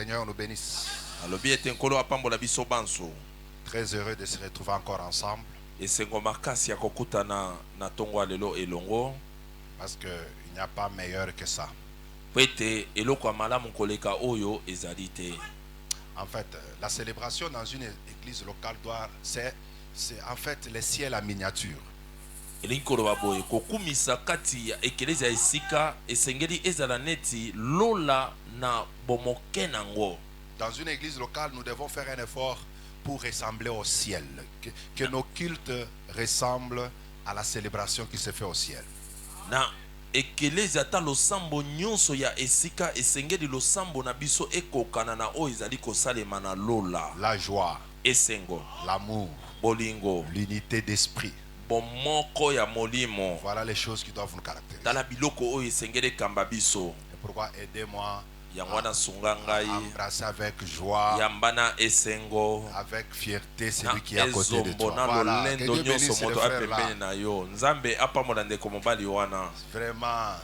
Seigneur nous bénisse. Très heureux de se retrouver encore ensemble. Parce qu'il n'y a pas meilleur que ça. En fait, la célébration dans une église locale c'est en fait le ciel en miniature. Dans une église locale, nous devons faire un effort pour ressembler au ciel. Que nos cultes ressemblent à la célébration qui se fait au ciel. La joie, l'amour, l'unité d'esprit. Voilà les choses qui doivent nous caractériser. Et pourquoi aidez-moi à embrasser avec joie, avec fierté celui qui est à côté de toi. Voilà. Que Dieu bénisse ces frères-là. Vraiment.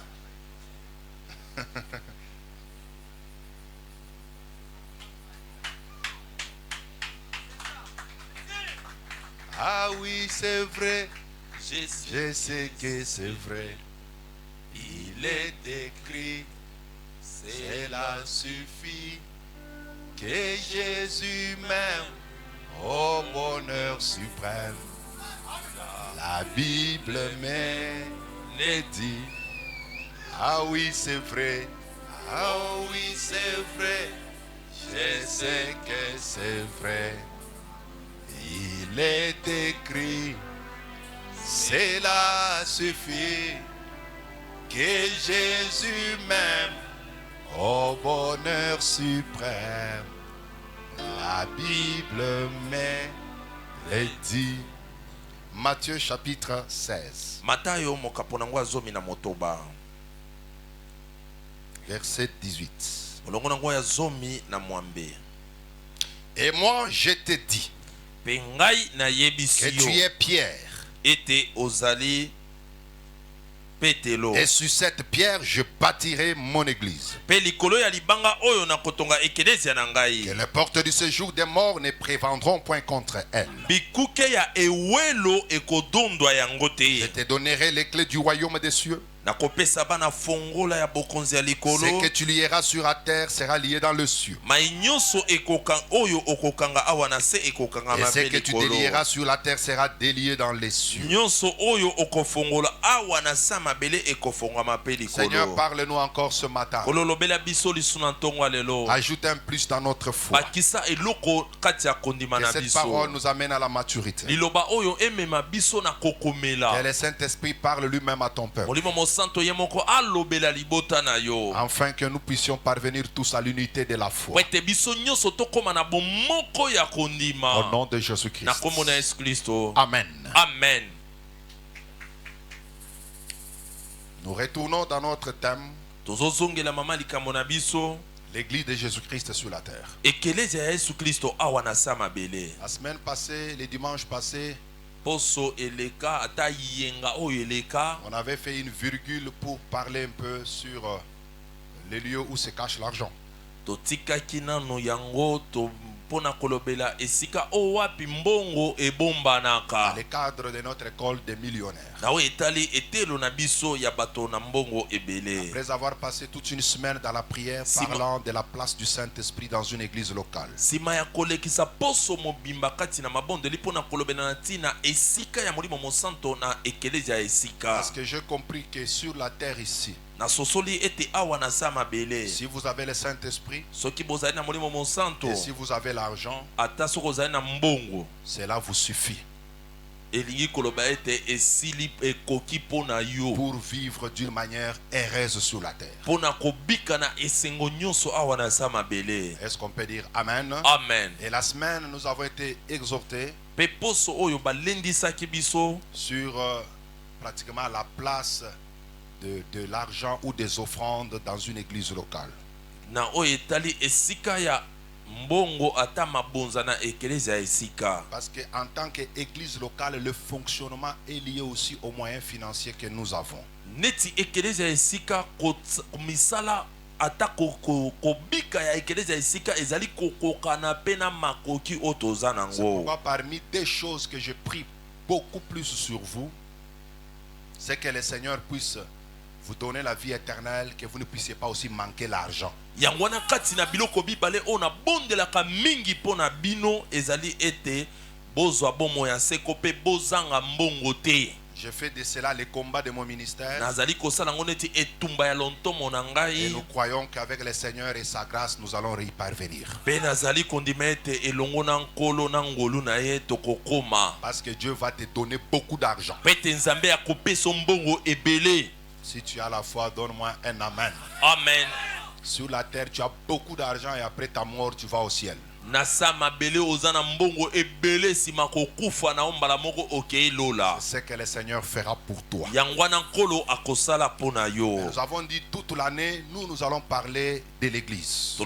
Ah oui, c'est vrai. Je sais que c'est vrai. Il est écrit. Cela suffit que Jésus m'aime au bonheur suprême. La Bible me dit. Ah oui, c'est vrai. Ah oui, c'est vrai. Je sais que c'est vrai. Il est écrit. Cela suffit que Jésus m'aime au bonheur suprême. La Bible me dit. Matthieu chapitre 16. Verset 18. Et moi je te dis que tu es Pierre. Et sur cette pierre, je bâtirai mon église. Que les portes du séjour des morts ne prévendront point contre elle. Je te donnerai les clés du royaume des cieux. Ce que tu lieras sur la terre sera lié dans le ciel. Et ce que tu délieras sur la terre sera délié dans les cieux. Seigneur, parle-nous encore ce matin. Ajoute un plus dans notre foi. Que cette parole nous amène à la maturité. Que le Saint-Esprit parle lui-même à ton peuple. Afin que nous puissions parvenir tous à l'unité de la foi. Au nom de Jésus-Christ. Amen. Amen. Nous retournons dans notre thème. L'église de Jésus-Christ sur la terre. La semaine passée, le dimanche passé, on avait fait une virgule pour parler un peu sur les lieux où se cache l'argent. Dans le cadre de notre école des millionnaires. Après avoir passé toute une semaine dans la prière parlant de la place du Saint-Esprit dans une église locale. Parce que j'ai compris que sur la terre ici, si vous avez le Saint-Esprit et si vous avez l'argent, cela vous suffit pour vivre d'une manière heureuse sur la terre. Est-ce qu'on peut dire Amen? Amen. Et la semaine, nous avons été exhortés sur pratiquement la place de l'argent ou des offrandes dans une église locale. Parce qu'en tant qu'église locale, le fonctionnement est lié aussi aux moyens financiers que nous avons. ata kobika ya ekelezia esika ezali kokokana pe na makoki otoza nango. C'est pourquoi parmi des choses que je prie beaucoup plus sur vous, c'est que le Seigneur puisse vous donner la vie éternelle, que vous ne puissiez pas aussi manquer l'argent. Yangwana kati na biloko bibale ona bondelaka mingi pona bino ezali ete bozwa bomo ya seko pe bozanga mbongo te. Je fais de cela les combats de mon ministère. Et nous croyons qu'avec le Seigneur et sa grâce, nous allons y parvenir. Parce que Dieu va te donner beaucoup d'argent. Si tu as la foi, donne-moi un amen. Amen. Sur la terre, tu as beaucoup d'argent et après ta mort, tu vas au ciel. C'est ce que le Seigneur fera pour toi. Nous avons dit toute l'année, nous allons parler de l'église.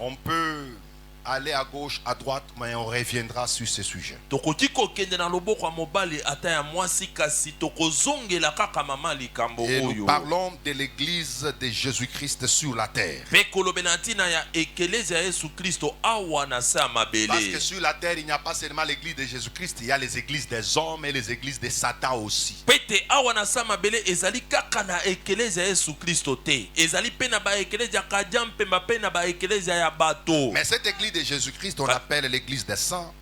On peut aller à gauche, à droite, mais on reviendra sur ce sujet. Et nous parlons de l'église de Jésus-Christ sur la terre. Parce que sur la terre, il n'y a pas seulement l'église de Jésus-Christ, il y a les églises des hommes et les églises de Satan aussi. Mais cette église de Jésus-Christ, on l'appelle l'église des saints.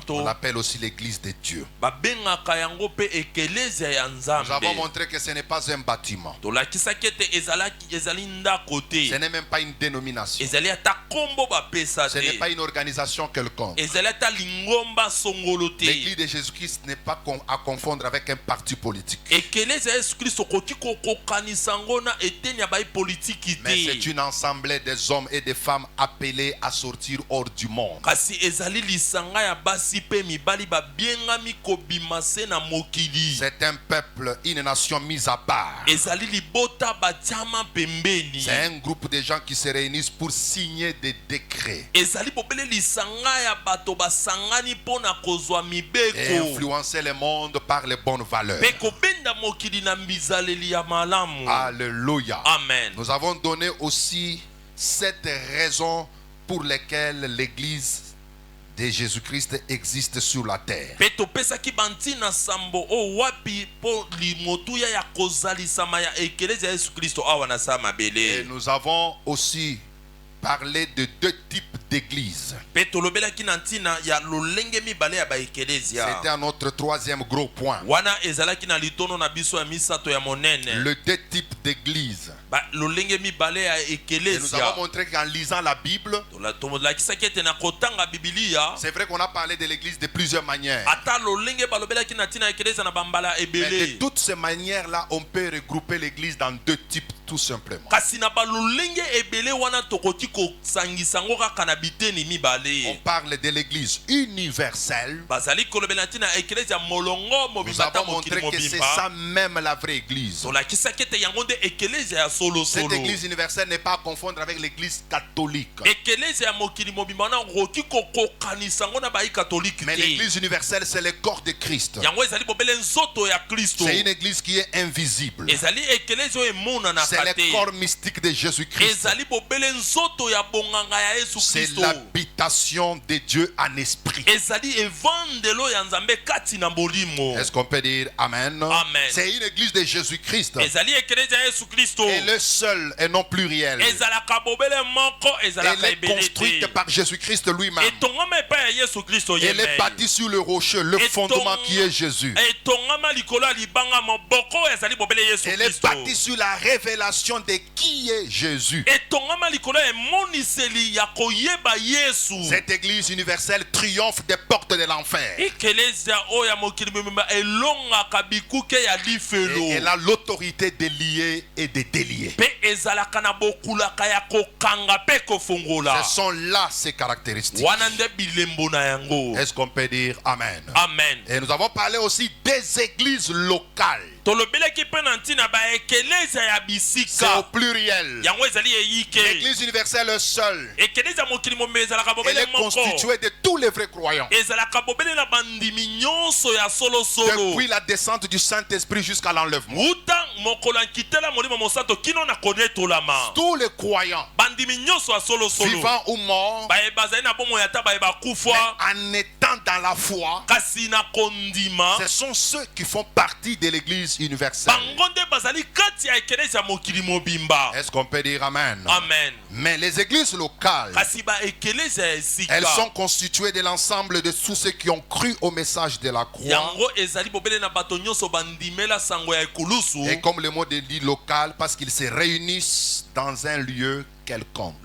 On l'appelle aussi l'église de Dieu. Nous avons montré que ce n'est pas un bâtiment. Ce n'est même pas une dénomination. Ce n'est pas une organisation quelconque. L'église de Jésus-Christ n'est pas à confondre avec un parti politique. Mais c'est une assemblée des hommes et des femmes appelés à sortir hors du monde. C'est un peuple, une nation mise à part. C'est un groupe de gens qui se réunissent pour signer des décrets et influencer le monde par les bonnes valeurs. Alléluia. Amen. Nous avons donné aussi 7 raisons pour lesquelles l'église de Jésus-Christ existe sur la terre. Et nous avons aussi parlé de 2 types d'églises. C'était notre 3e gros point. Le 2 types d'églises. Et nous avons montré qu'en lisant la Bible, c'est vrai qu'on a parlé de l'église de plusieurs manières. Mais de toutes ces manières-là, on peut regrouper l'église dans 2 types tout simplement. On parle de l'église universelle. Nous avons montré que c'est ça même la vraie église. Cette église universelle n'est pas à confondre avec l'église catholique. Mais l'église universelle, c'est le corps de Christ. C'est une église qui est invisible. C'est le corps mystique de Jésus-Christ. C'est l'habitation de Dieu en esprit. Est-ce qu'on peut dire Amen? Amen. C'est une église de Jésus-Christ. Elle est seule et non plurielle. Elle est construite par Jésus-Christ lui-même. Elle est bâtie sur le rocher, le fondement qui est Jésus. Elle est bâtie sur la révélation de qui est Jésus. Cette église universelle triomphe des portes de l'enfer. Et elle a l'autorité de lier et de délier. Ce sont là ses caractéristiques. Est-ce qu'on peut dire Amen? Amen. Et nous avons parlé aussi des églises locales. C'est au pluriel. L'église universelle est seule. Elle est constituée de tous les vrais croyants. Depuis la descente du Saint-Esprit jusqu'à l'enlèvement. Tous les croyants, vivants ou morts, en étant dans la foi, ce sont ceux qui font partie de l'église universelle. Est-ce qu'on peut dire amen? Amen. Mais les églises locales, elles sont constituées de l'ensemble de tous ceux qui ont cru au message de la croix. Et comme le mot dit local, parce qu'ils se réunissent dans un lieu quelconque.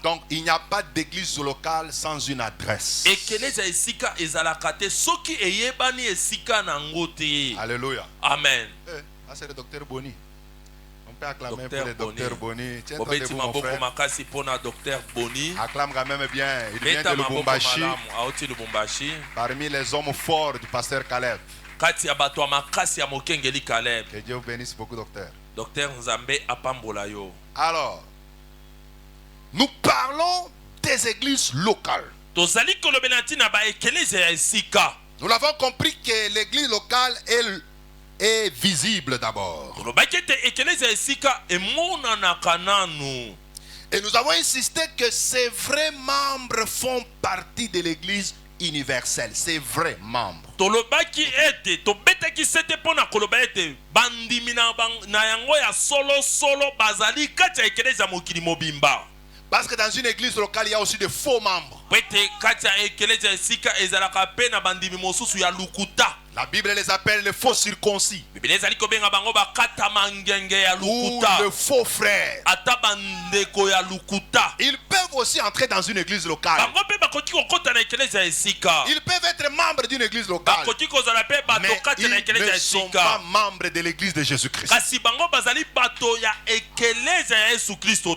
Donc il n'y a pas d'église locale sans une adresse. Alléluia. Amen. C'est le docteur Boni. On peut acclamer pour le docteur Boni. Tiens, attendez-vous, mon frère. Acclame quand même bien. Il vient de Lubumbashi. Parmi les hommes forts du pasteur Caleb. Que Dieu vous bénisse beaucoup, docteur. Docteur Nzambe apambola yo. Alors, nous parlons des églises locales. Nous l'avons compris que l'église locale est visible d'abord. Et nous avons insisté que ces vrais membres font partie de l'église universelle. Ces vrais membres. Parce que dans une église locale, il y a aussi de faux membres. La Bible les appelle les faux circoncis. Ou le faux frère. Ils peuvent aussi entrer dans une église locale. Ils peuvent être membres d'une église locale. Mais ils ne sont pas membres de l'église de Jésus-Christ.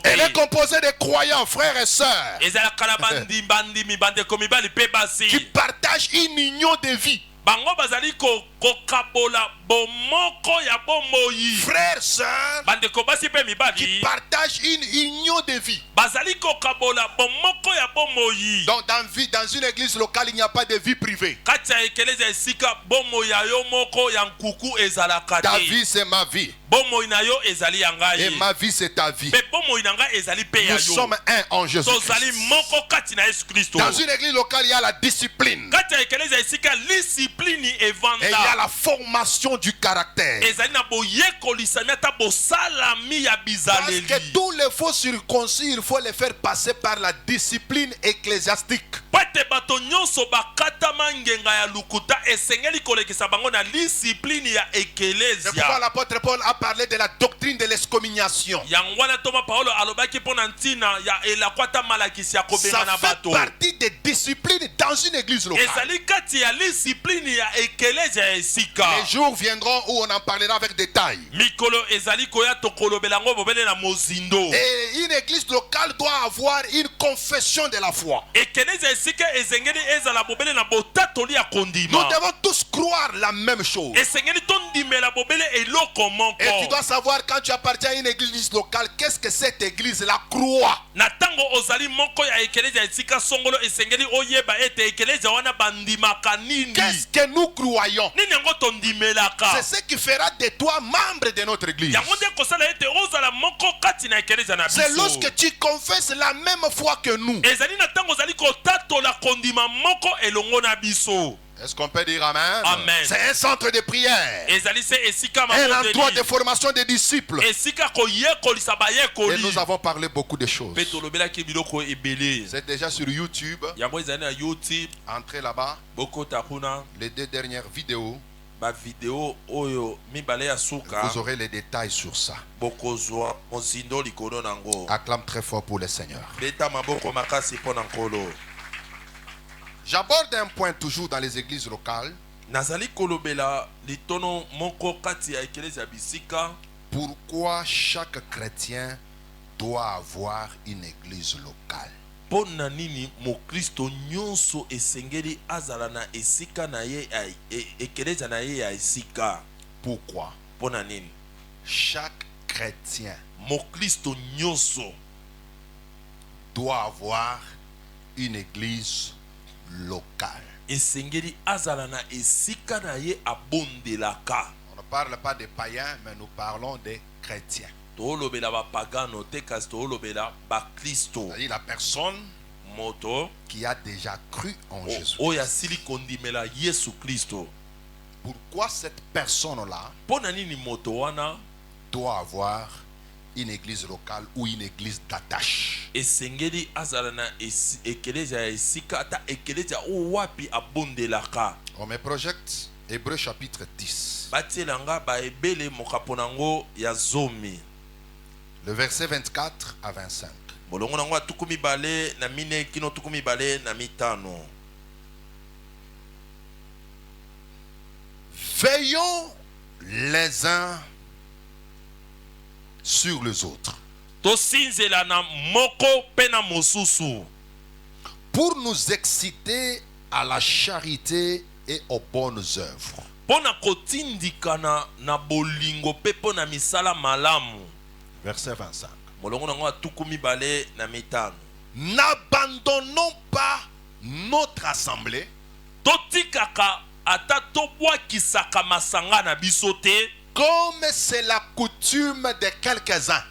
Elle est composée de croyants, frères et sœurs, qui partagent une union de vie. Frères, sœurs, qui partagent une union de vie. Donc dans une église locale, il n'y a pas de vie privée. Ta vie, c'est ma vie. Et ma vie, c'est ta vie. Nous sommes un en Jésus-Christ. Dans une église locale, il y a la discipline. Et il y a la formation du caractère. Parce que tous les faux circoncis, il faut les faire passer par la discipline ecclésiastique. C'est pourquoi l'apôtre Paul a parlé de la doctrine de l'excommunication. Ça fait partie des disciplines dans une église locale. Les jours viendront où on en parlera avec détail. Et une église locale doit avoir une confession de la foi. Nous devons tous croire la même chose. Et tu dois savoir, quand tu appartiens à une église locale, qu'est-ce que cette église la croit. Qu'est-ce que nous croyons? C'est ce qui fera de toi membre de notre église. C'est lorsque tu confesses la même foi que nous. Est-ce qu'on peut dire amen? Amen. C'est un centre de prière. Un endroit de formation des disciples. Et nous avons parlé beaucoup de choses. C'est déjà sur YouTube. Entrez là-bas. Les 2 dernières vidéos. Vous aurez les détails sur ça. Acclame très fort pour le Seigneur. J'aborde un point toujours dans les églises locales. Pourquoi chaque chrétien doit avoir une église locale? Pona nini mo Kristo nyonso esengeli azala na esika na ye ekeleza na ye ya esika. Pourquoi? Pona nini? Chaque chrétien mo Kristo nyonso doit avoir une église locale. Esengeli azala na esika na ye abondelaka. On ne parle pas des païens, mais nous parlons des chrétiens. C'est-à-dire la personne qui a déjà cru en Jésus. Pourquoi cette personne-là doit avoir une église locale ou une église d'attache? On me projette Hébreux chapitre 10. Le verset 24 à 25. Veillons les uns sur les autres pour nous exciter à la charité et aux bonnes œuvres. Verset 25. N'abandonnons pas notre assemblée comme c'est la coutume de quelques-uns,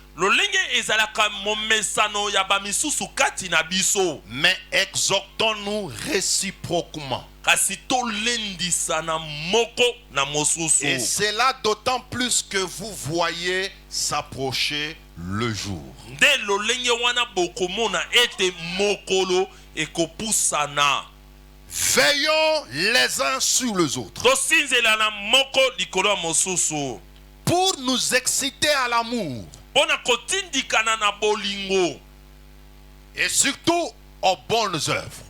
mais exhortons-nous réciproquement. Et cela d'autant plus que vous voyez s'approcher le jour. Veillons les uns sur les autres pour nous exciter à l'amour et surtout aux bonnes œuvres.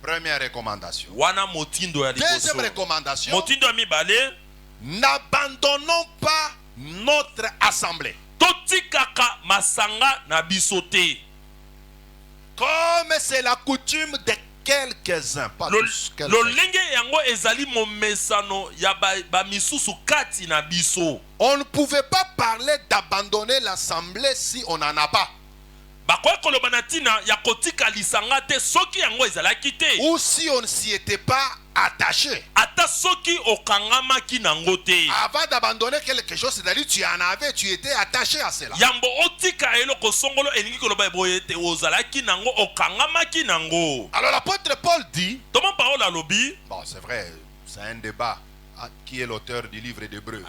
Première recommandation. Deuxième recommandation. N'abandonnons pas notre assemblée comme c'est la coutume de quelques-uns, pas tous. On ne pouvait pas parler d'abandonner l'assemblée si on n'en a pas. Ou si on ne s'y était pas attaché. Avant d'abandonner quelque chose, c'est-à-dire tu en avais, tu étais attaché à cela. Alors l'apôtre Paul dit, bon c'est vrai, c'est un débat. Qui est l'auteur du livre d'Hébreux?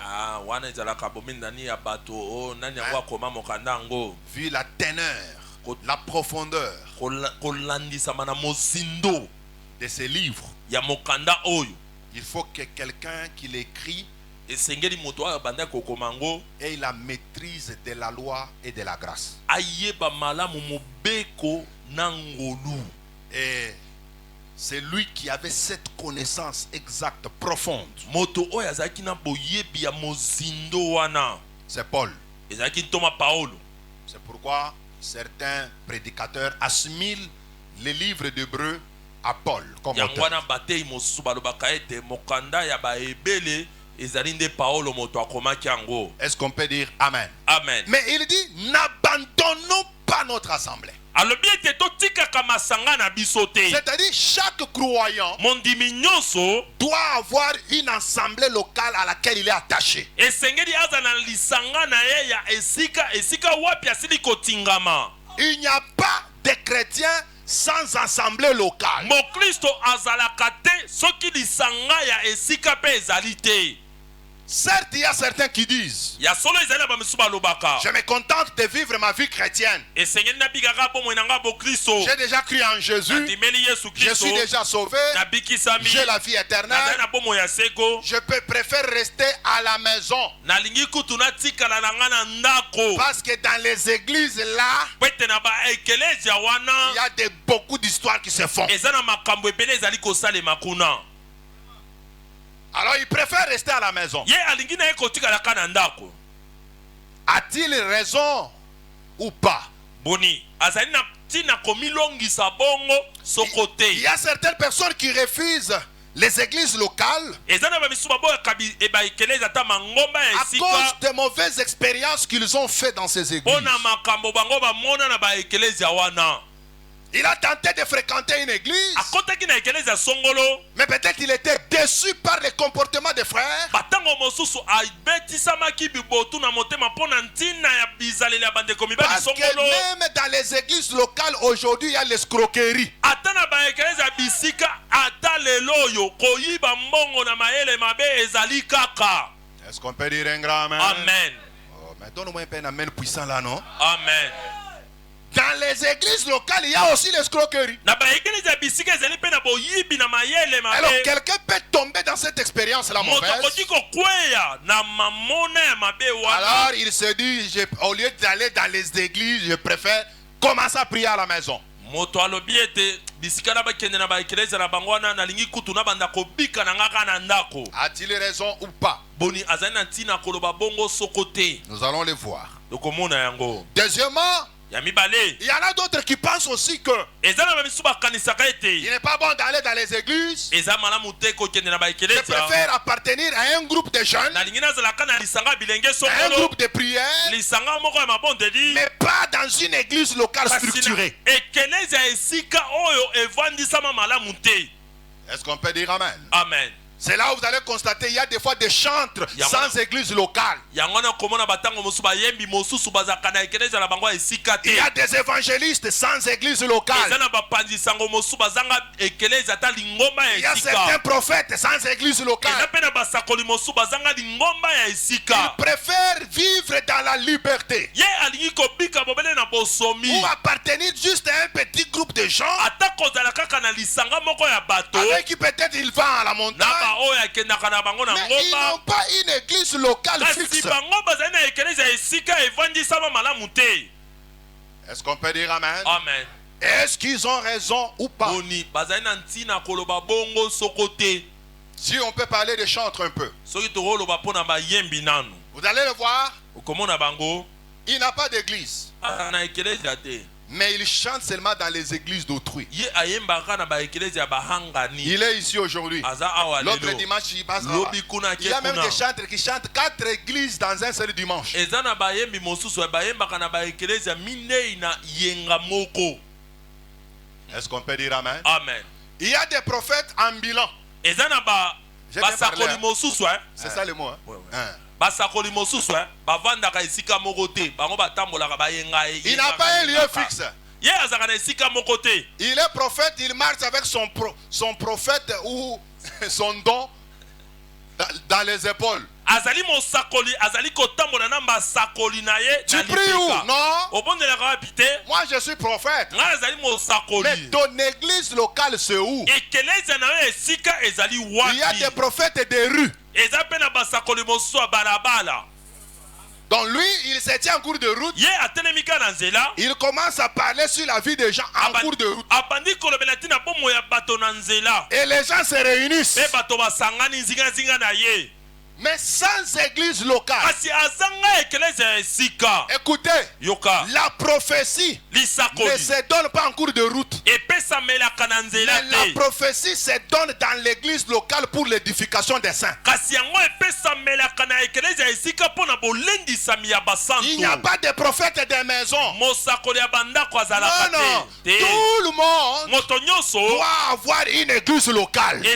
Vu la teneur, la profondeur de ces livres, il faut que quelqu'un qui l'écrit ait la maîtrise de la loi et de la grâce. Et c'est lui qui avait cette connaissance exacte, profonde. C'est Paul. C'est pourquoi certains prédicateurs assimilent les livres d'Hébreux à Paul comme auteur. Est-ce qu'on peut dire Amen? Amen. Mais il dit, n'abandonnons pas notre assemblée. C'est-à-dire chaque croyant doit avoir une assemblée locale à laquelle il est attaché. Il n'y a pas de chrétiens sans assemblée locale. Certes, il y a certains qui disent, je me contente de vivre ma vie chrétienne. J'ai déjà cru en Jésus. Je suis déjà sauvé. J'ai la vie éternelle. Je préfère rester à la maison. Parce que dans les églises là, il y a beaucoup d'histoires qui se font. Alors il préfère rester à la maison. A-t-il raison ou pas? Boni, azali na tina komilongisa bongo sokote. Il y a certaines personnes qui refusent les églises locales à cause des mauvaises expériences qu'ils ont faites dans ces églises. Il a tenté de fréquenter une église, mais peut-être qu'il était déçu par les comportements des frères. Parce que même dans les églises locales aujourd'hui, il y a l'escroquerie. Est-ce qu'on peut dire un grand amen? Amen. Oh, mais donne-moi un peu un amen puissant là, non? Amen. Dans les églises locales, il y a aussi l'escroquerie. Alors quelqu'un peut tomber dans cette expérience-là mauvaise. Alors il se dit, au lieu d'aller dans les églises, je préfère commencer à prier à la maison. A-t-il raison ou pas? Nous allons les voir. Deuxièmement, il y en a d'autres qui pensent aussi que il n'est pas bon d'aller dans les églises. Je préfère appartenir à un groupe de jeunes, à un groupe de prières, mais pas dans une église locale structurée. Est-ce qu'on peut dire amen? Amen. C'est là où vous allez constater il y a des fois des chantres sans église locale. Il y a des évangélistes sans église locale. Il y a certains prophètes sans église locale. Ils préfèrent vivre dans la liberté ou appartenir juste à un petit groupe de gens avec qui peut-être ils vont à la montagne. Mais ils n'ont pas une église locale fixe. Est-ce qu'on peut dire amen? Amen. Est-ce qu'ils ont raison ou pas? Si on peut parler des chantres un peu. Vous allez le voir. Il n'a pas d'église. Mais il chante seulement dans les églises d'autrui. Il est ici aujourd'hui. L'autre dimanche, il passe là-bas. Il y a même des chantres qui chantent 4 églises dans un seul dimanche. Est-ce qu'on peut dire amen? Amen. Il y a des prophètes ambulants. C'est ça le mot. Hein? Ouais. Il n'a pas un lieu fixe. Il est prophète, il marche avec son prophète ou son don dans les épaules. Tu pries où? Non. Moi je suis prophète. Mais ton église locale c'est où? Il y a des prophètes des rues. Donc lui, il se tient en cours de route. Il commence à parler sur la vie des gens en cours de route. Et les gens se réunissent. Mais sans église locale. Écoutez, la prophétie ne se donne pas en cours de route. Mais la prophétie se donne dans l'église locale pour l'édification des saints. Il n'y a pas de prophète des maisons. Non, non. Tout le monde doit avoir une église locale.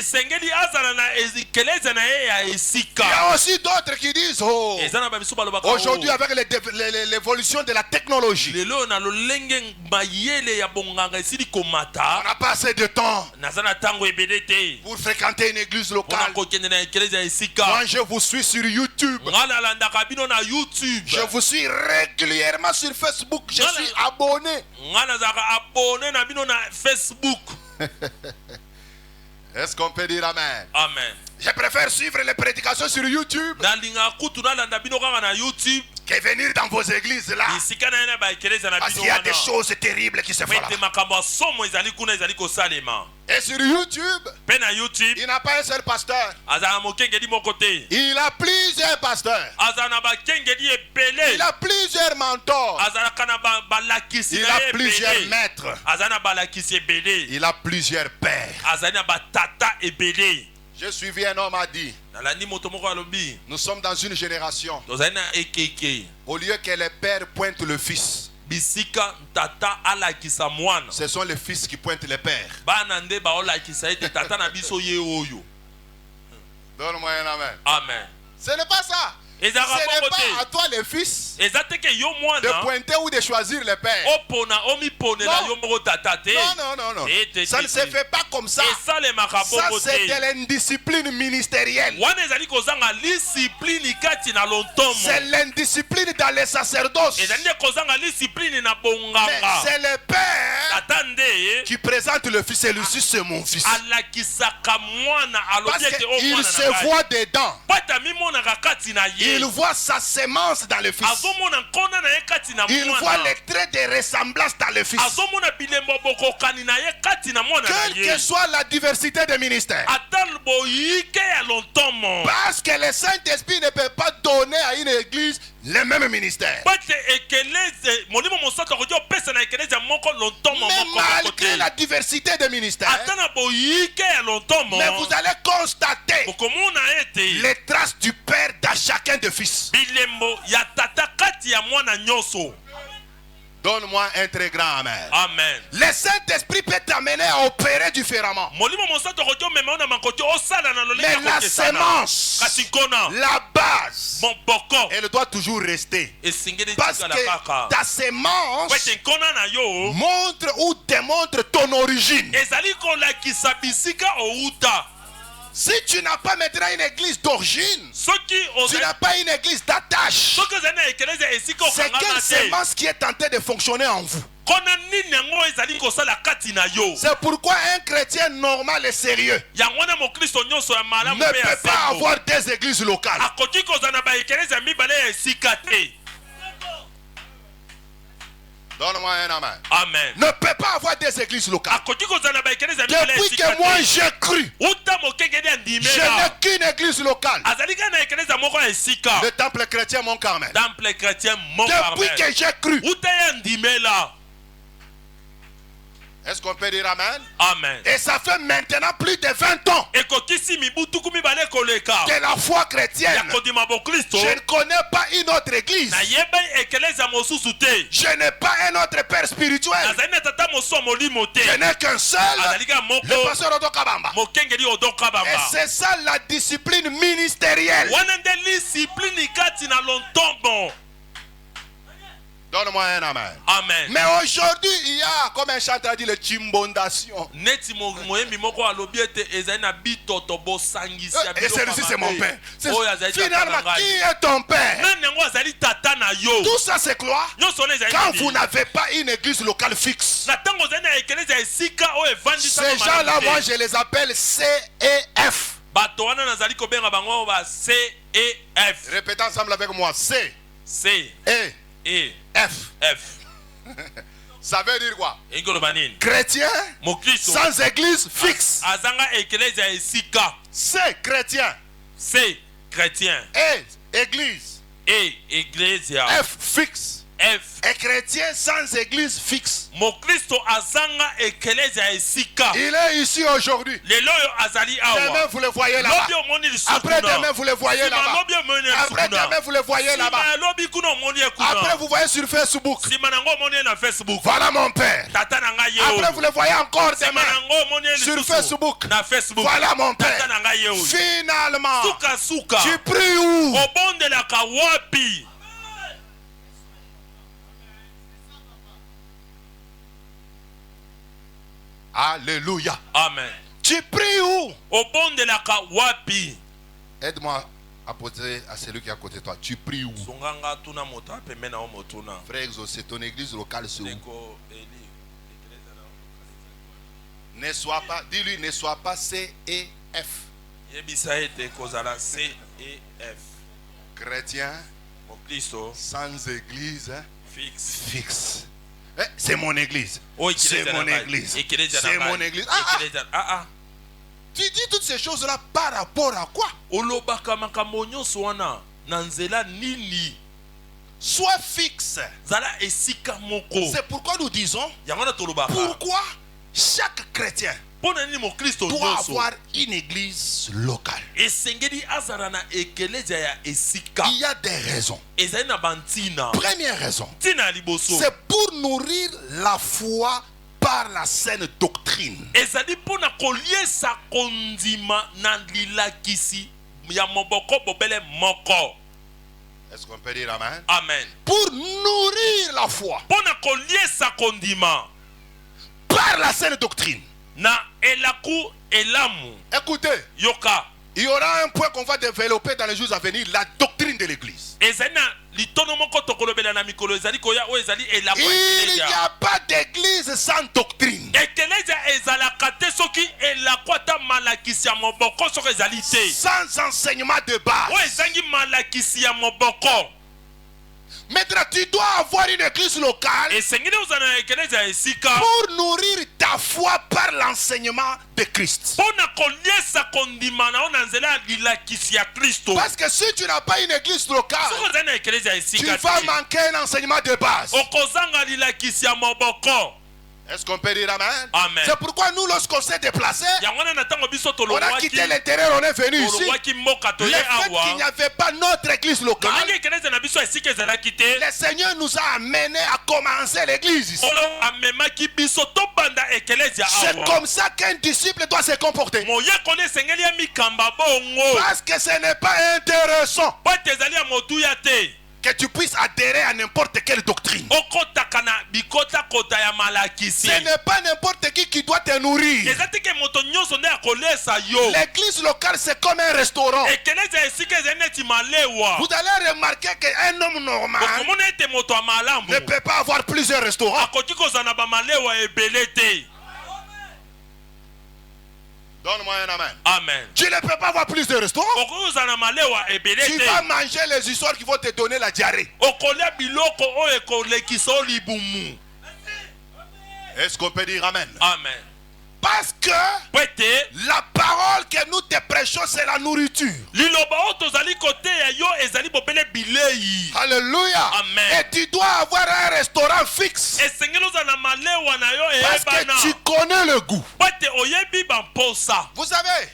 Il y a aussi d'autres qui disent aujourd'hui avec l'évolution de la technologie, on n'a pas assez de temps pour fréquenter une église locale. Moi je vous suis sur YouTube. Je vous suis régulièrement sur Facebook. Je suis abonné. Est-ce qu'on peut dire amen? Amen. Je préfère suivre les prédications sur YouTube que venir dans vos églises là, parce qu'il y a des choses terribles qui se font là. Et sur YouTube, il n'a pas un seul pasteur. Il a plusieurs pasteurs. Il a plusieurs mentors. Il a plusieurs maîtres. Il a plusieurs pères. J'ai suivi un homme a dit, nous sommes dans une génération, au lieu que les pères pointent le fils, ce sont les fils qui pointent les pères. Donne-moi un amen. Amen. Ce n'est pas ça. Ce n'est pas à toi les fils de pointer ou de choisir les pères. Non, non, non. Ça ne se fait pas comme ça. Ça c'est de l'indiscipline ministérielle. C'est l'indiscipline dans les sacerdoces. Mais c'est le père qui présente le fils et le fils c'est mon fils. Parce qu'il se voit dedans. Il voit sa sémence dans le fils. Il voit les traits de ressemblance dans le fils. Quelle que soit la diversité des ministères. Parce que le Saint-Esprit ne peut pas donner à une église les mêmes ministères. Mais malgré la diversité des ministères, mais vous allez constater les traces du Père dans chacun des fils. Donne-moi un très grand amen. Amen. Le Saint-Esprit peut t'amener à opérer différemment. Mais la sémence, la base, elle doit toujours rester. Parce que ta sémence montre ou démontre ton origine. Si tu n'as pas maintenant une église d'origine, tu n'as pas une église d'attache, c'est quelle sémence qui est tentée de fonctionner en vous? C'est pourquoi un chrétien normal et sérieux ne peut pas avoir des églises locales. Donne-moi un amen. Amen. Ne peut pas avoir des églises locales. Depuis que moi j'ai cru, je n'ai qu'une église locale. Le temple chrétien Mont Carmel. Depuis que j'ai cru. Est-ce qu'on peut dire amen? Amen. Et ça fait maintenant plus de 20 ans que la foi chrétienne, je ne connais pas une autre église. Je n'ai pas un autre père spirituel. Je n'ai qu'un seul, le pasteur Odo Kabamba. Et c'est ça la discipline ministérielle. Donne-moi un amen. Amen. Mais aujourd'hui, il y a, comme un chanteur dit, le chimbondation. Et celui-ci, c'est mon père. Finalement, qui est ton père? Tout ça, c'est quoi? Quand vous n'avez pas une église locale fixe. Ces gens-là, moi, je les appelle CEF. Répétez ensemble avec moi. C. E. F. Ça veut dire quoi? Chrétien sans église fixe. C'est chrétien. C'est chrétien. Et église. Et église. F fixe. F. Et chrétien sans église fixe. Il est ici aujourd'hui. Demain vous le voyez là-bas. Après demain vous le voyez là-bas. Après demain vous le voyez là-bas. Après vous voyez sur Facebook. Voilà mon père. Après vous le voyez encore demain sur Facebook. Voilà mon père. Finalement, tu pries où? Alléluia. Amen. Tu pries où? Au bon de la Kawapi. Aide-moi à poser à celui qui est à côté de toi. Tu pries où? Frère Exaucé, ton église locale c'est où? Ne sois pas, dis-lui, ne sois pas C-E-F. C-E-F. Chrétien sans église fixe. C'est mon église. C'est mon église. C'est mon église. Tu dis toutes ces choses-là par rapport à quoi? Sois fixe. C'est pourquoi nous disons, pourquoi chaque chrétien doit avoir une église locale. Il y a des raisons. Première raison, c'est pour nourrir la foi par la saine doctrine. Est-ce qu'on peut dire amen? Amen. Pour nourrir la foi par la saine doctrine. Écoutez, il y aura un point qu'on va développer dans les jours à venir, la doctrine de l'église. Il n'y a pas d'église sans doctrine. Sans enseignement de base. Maintenant, tu dois avoir une église locale pour nourrir ta foi par l'enseignement de Christ. Parce que si tu n'as pas une église locale, tu vas manquer un enseignement de base. Est-ce qu'on peut dire amen? Amen. C'est pourquoi nous, lorsqu'on s'est déplacé, on a quitté l'intérieur, on est venu ici. Le fait qu'il n'y avait pas notre église locale, le Seigneur nous a amenés à commencer l'église ici. C'est comme ça qu'un disciple doit se comporter. Parce que ce n'est pas intéressant que tu puisses adhérer à n'importe quelle doctrine. Ce n'est pas n'importe qui doit te nourrir. L'église locale, c'est comme un restaurant. Vous allez remarquer qu'un homme normal ne peut pas avoir plusieurs restaurants. Donne-moi un amen. Amen. Tu ne peux pas avoir plus de restaurants. Tu vas manger les histoires qui vont te donner la diarrhée. Est-ce qu'on peut dire amen? Amen. Parce que la parole que nous te prêchons, c'est la nourriture. Alléluia. Amen. Et tu dois avoir un restaurant fixe. Parce que tu connais le goût. Vous savez,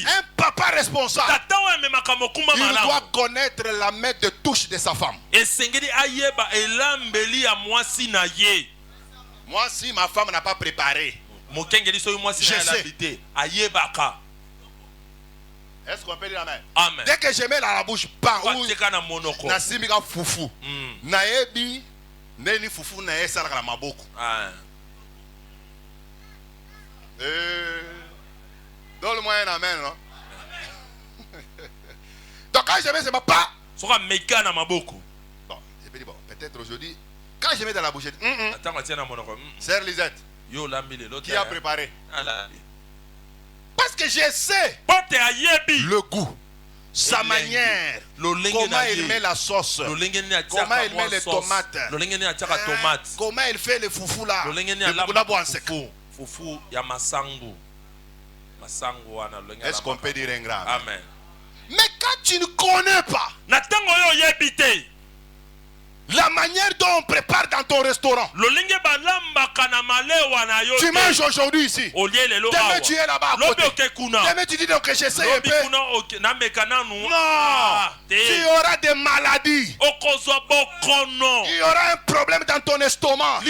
un papa responsable, il doit connaître la main de touche de sa femme. Moi, si ma femme n'a pas préparé, je sais. Est-ce qu'on peut dire amen? Amen. Dès que je mets dans la bouche, nasimika fufu. Naebi, neni fufu na esa la maboko. Donne-moi un amen, non? Donc quand je mets, c'est ma pas. Bon, je peux dire, bon, peut-être aujourd'hui, quand je mets dans la bouche, Sœur Lisette, qui a préparé? Parce que je sais le goût, sa manière, comment il met la sauce, comment il met les tomates, comment il fait le foufou là, Est-ce qu'on peut dire un grand? Amen. Mais quand tu ne connais pas la manière dont on prépare dans ton restaurant, tu manges aujourd'hui ici, demain tu es là-bas à côté, demain tu dis donc que j'essaie un peu. Non, tu auras des maladies, il y aura un problème dans ton estomac.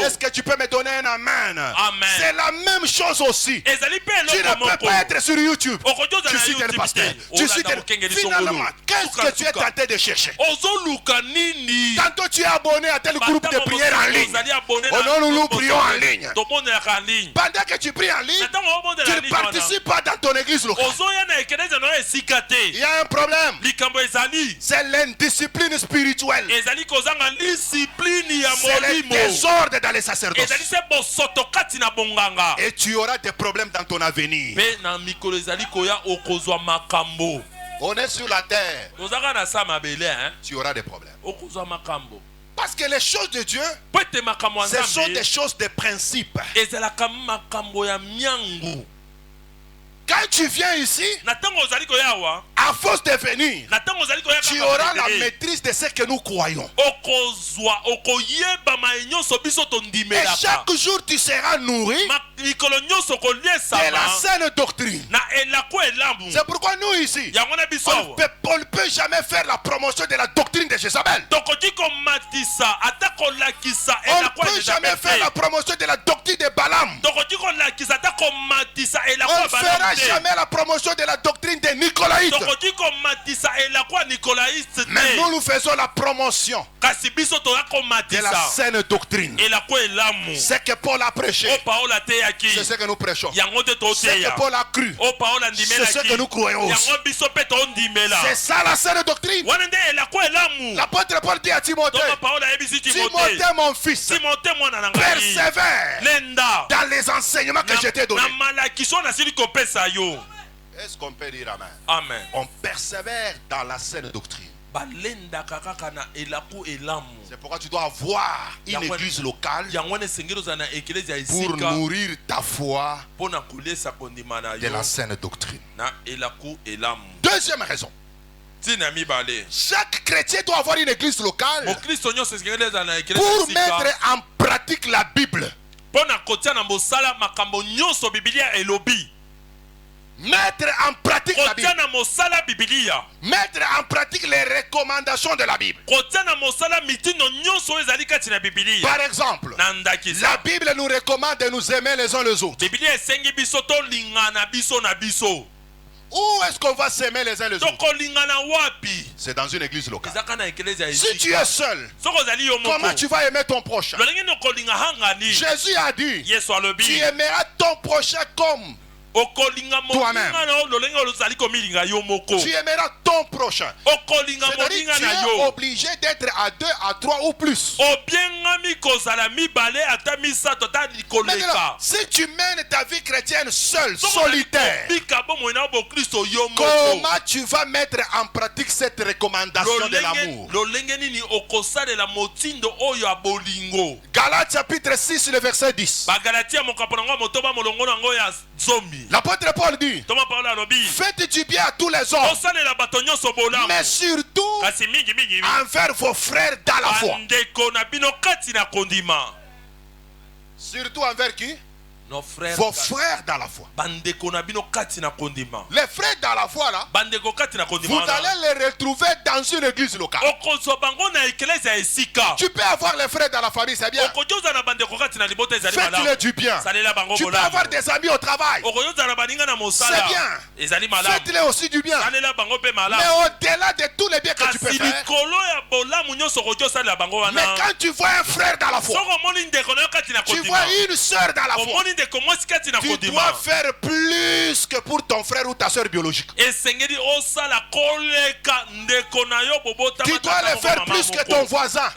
Est-ce que tu peux me donner un amen? Amen. C'est la même chose aussi. Tu ne peux pas être sur YouTube, tu suis tel pasteur, tu suis tel... Finalement, qu'est-ce que tu es tenté de chercher? Tantôt tu es abonné à tel groupe de prière en ligne. Oh non, nous prions en ligne. Pendant que tu pries en ligne, tu ne participes pas dans ton église locale. Il y a un problème. C'est l'indiscipline spirituelle. C'est le désordre dans les sacerdoces. Et tu auras des problèmes dans ton avenir. On est sur la terre. Tu auras des problèmes. Parce que les choses de Dieu, ce sont des choses de principe. Quand tu viens ici, à force de venir, tu auras la maîtrise de ce que nous croyons. Et chaque jour, tu seras nourri de la saine doctrine. C'est pourquoi nous ici, on ne peut jamais faire la promotion de la doctrine de Jézabel. On ne peut jamais faire la promotion de la doctrine de Balaam. On ne fera jamais la promotion de la doctrine des Nicolaïtes. Mais nous faisons la promotion de la saine doctrine. C'est que Paul a prêché. C'est ce que nous prêchons. C'est que Paul a cru. C'est ce que nous croyons aussi. C'est ça la saine doctrine. L'apôtre Paul dit à Timothée, Timothée mon fils, persévère dans les enseignements que je t'ai donnés. Est-ce qu'on peut dire amen? Amen. On persévère dans la saine doctrine. C'est pourquoi tu dois avoir une église locale pour nourrir ta foi de la saine doctrine. Deuxième raison. Chaque chrétien doit avoir une église locale pour mettre en pratique la Bible. Mettre en pratique la Bible. Mettre en pratique les recommandations de la Bible. Par exemple, la Bible nous recommande de nous aimer les uns les autres. Où est-ce qu'on va s'aimer les uns les autres? C'est dans une église locale. Si tu es seul, comment tu vas aimer ton prochain? Jésus a dit, tu aimeras ton prochain comme toi-même. Tu aimeras ton prochain. C'est-à-dire que tu es obligé d'être à 2, à 3 ou plus. Maintenant, si tu mènes ta vie chrétienne seule, solitaire, comment tu vas mettre en pratique cette recommandation de l'amour? Galates chapitre 6, le verset 10. L'apôtre Paul dit, faites du bien à tous les hommes, mais surtout envers vos frères dans la foi. Surtout envers qui? Vos frères dans la foi. Les frères dans la foi là, vous allez les retrouver dans une église locale. Tu peux avoir les frères dans la famille, c'est bien. Faites-le du bien. Tu peux avoir des amis au travail, c'est bien. Faites-le aussi du bien. Mais au-delà de tous les biens que tu peux faire, mais quand tu vois un frère dans la foi, tu vois une soeur dans la foi, tu dois faire plus que pour ton frère ou ta soeur biologique. Tu dois le faire plus que ton voisin.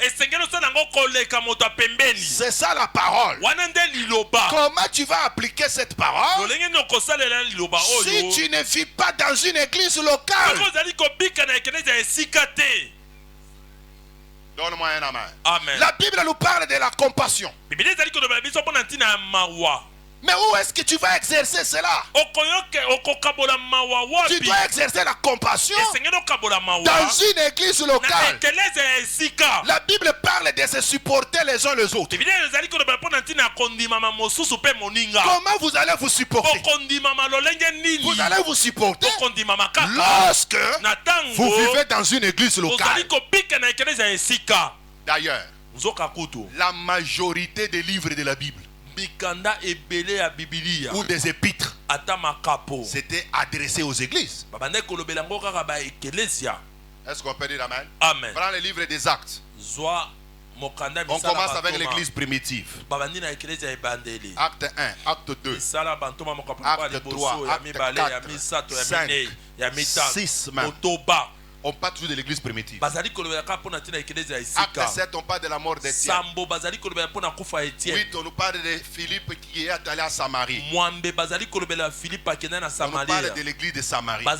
C'est ça la parole. Comment tu vas appliquer cette parole si tu ne vis pas dans une église locale? Donne-moi un amen. Amen. La Bible nous parle de la compassion. Mais où est-ce que tu vas exercer cela? Tu dois exercer la compassion dans une église locale. La Bible parle de se supporter les uns les autres. Comment vous allez vous supporter? Vous allez vous supporter lorsque vous vivez dans une église locale. D'ailleurs, la majorité des livres de la Bible ou des épîtres c'était adressé aux églises. Est-ce qu'on peut dire amen? Amen. Prends les livres des Actes. On commence avec l'église primitive. Acte 1, acte 2, acte 3, acte 4, 5, 6 même. on parle toujours de l'église primitive. Acte 7, on parle de la mort d'Étienne. 8, on nous parle de Philippe qui est allé à Samarie. On nous parle de l'église de Samarie. 9,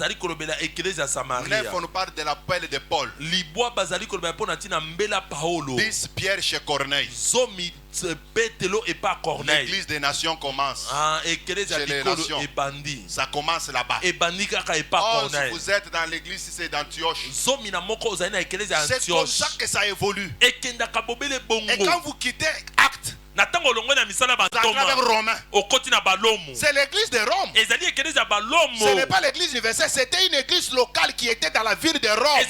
on nous parle de l'appel de Paul. 10, Pierre chez Corneille. L'église des nations commence. Chez les nations. Ça commence là-bas. Oh, si vous êtes dans l'église, si c'est d'Antioche, c'est comme ça que ça évolue. Et quand vous quittez Acte, c'est l'église de Rome. Ce n'est pas l'église universelle, c'était une église locale qui était dans la ville de Rome.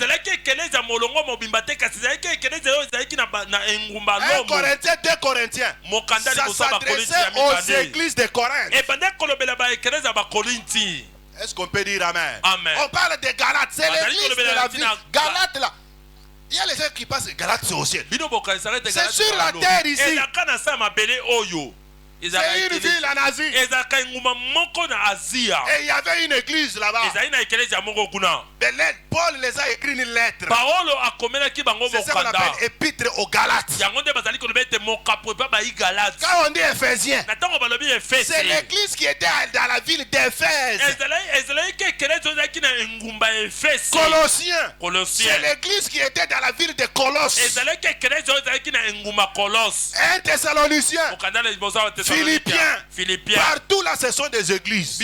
1 Corinthiens, 2 Corinthiens. Ça s'adressait aux églises de Corinthe. Est-ce qu'on peut dire amen? Amen. On parle de Galates, c'est l'église de la ville. Galates là. Il y a les gens qui passent Galates, c'est au ciel. C'est sur la terre ici. C'est une ville en Asie. Et il y avait une église là-bas. Paul les a écrit une lettre. C'est ça qu'on appelle épître aux Galates. Quand on dit Éphésiens, c'est l'église qui était dans la ville d'Éphèse. Colossiens, c'est l'église qui était dans la ville de Colosse. 1 Thessaloniciens, Philippiens, partout là ce sont des églises.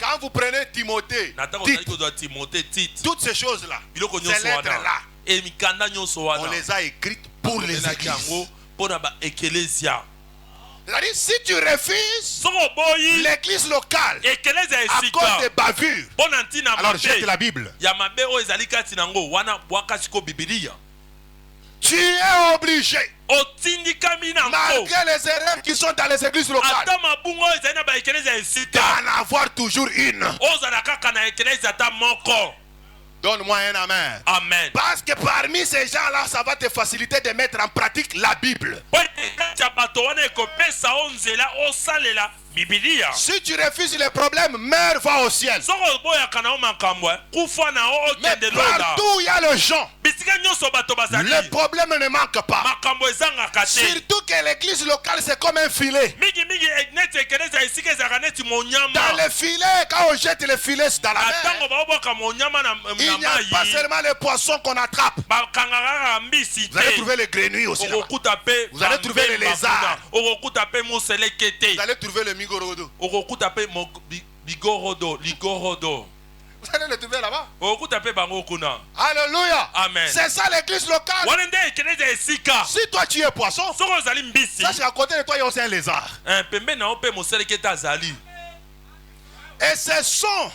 Quand vous prenez Timothée, toutes ces choses là, ces lettres là, on les a écrites pour les églises. C'est-à-dire, si tu refuses l'église locale à cause des bavures, alors jette la Bible. Tu es obligé, malgré les erreurs qui sont dans les églises locales, d'en avoir toujours une. Donne-moi un amen. Amen. Parce que parmi ces gens-là, ça va te faciliter de mettre en pratique la Bible. Si tu refuses les problèmes, meurs, va au ciel. Mais partout il y a le gens, le problème ne manque pas. Surtout que l'église locale c'est comme un filet. Dans le filet, quand on jette le filet dans la mer, il n'y a pas seulement les poissons qu'on attrape. Vous allez trouver les grenouilles aussi là. Vous allez trouver les lézards. Vous allez trouver le migorodo. Vous allez le trouver là-bas. Alléluia. Amen. C'est ça l'église locale. Si toi tu es poisson, sache qu'à côté de toi il y a aussi un lézard. Et ce sont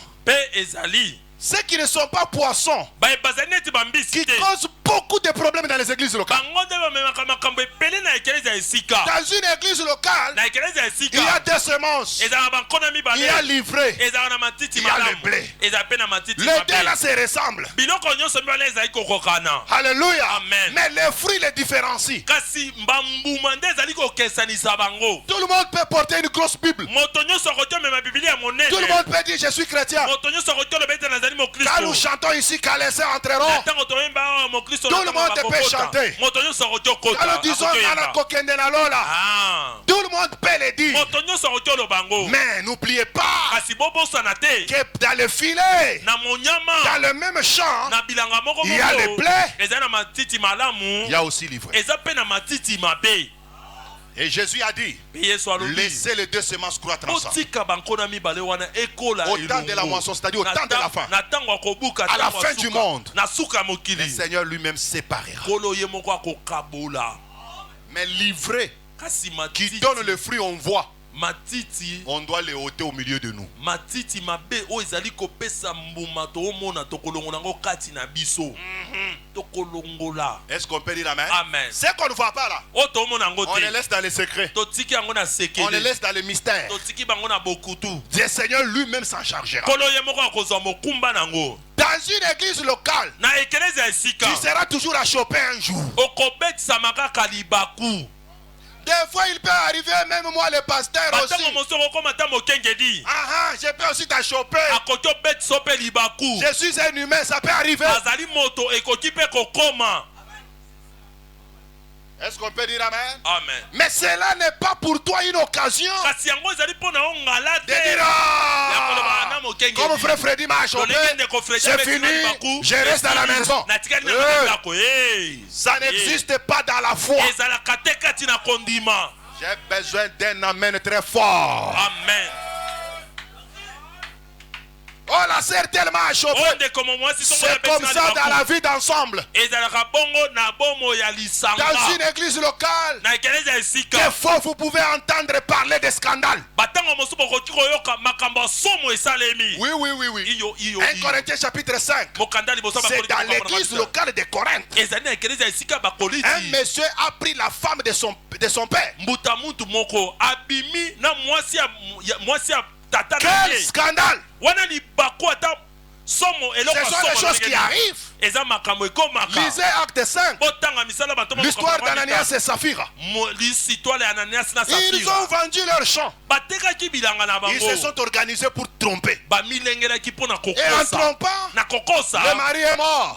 ceux qui ne sont pas poissons qui causent beaucoup de problèmes dans les églises locales. Dans une église locale, il y a des semences, il y a l'ivraie, il y a le blé. Les deux là se ressemblent. Alléluia. Amen. Mais les fruits les différencient. Tout le monde peut porter une grosse Bible. Tout le monde peut dire je suis chrétien. Quand nous chantons ici, quand les saints entreront, tout le monde peut chanter. Quand nous disons tout le monde peut le dire. Mais n'oubliez pas que dans le filet, dans le même champ, il y a le blé, il y a aussi l'ivraie. Et Jésus a dit, laissez les deux semences croître ensemble. Au temps de la moisson, c'est-à-dire au temps de la fin, à la fin du monde, le Seigneur lui-même séparera. Mais l'ivraie qui donne le fruit, on voit, on doit les ôter au milieu de nous. Est-ce qu'on peut dire amen? Amen. C'est qu'on ne voit pas là, on les laisse dans les secrets, on les laisse dans les mystères. Le Seigneur lui-même s'en chargera. Dans une église locale, tu seras toujours à choper un jour. Des fois, il peut arriver, même moi, le pasteur aussi. Je peux aussi t'achoper. Je suis un humain, ça peut arriver. Est-ce qu'on peut dire amen? Amen. Mais cela n'est pas pour toi une occasion de dire comme frère Freddy m'a chopé, c'est fini, je reste à la maison. Ça n'existe pas dans la foi. J'ai besoin d'un amen très fort. Amen. Oh, la sœur tellement chauffée. C'est comme ça dans la vie d'ensemble. Dans une église locale, des fois vous pouvez entendre parler de scandales. Oui. 1 Corinthiens chapitre 5. C'est dans l'église locale de Corinthe. Un monsieur a pris la femme de son père. Quel scandale! Ce sont des choses qui arrivent. Lisez Acte 5. L'histoire d'Ananias et Saphira. Ils ont vendu leur champ. Ils se sont organisés pour tromper. Et en trompant, le mari est mort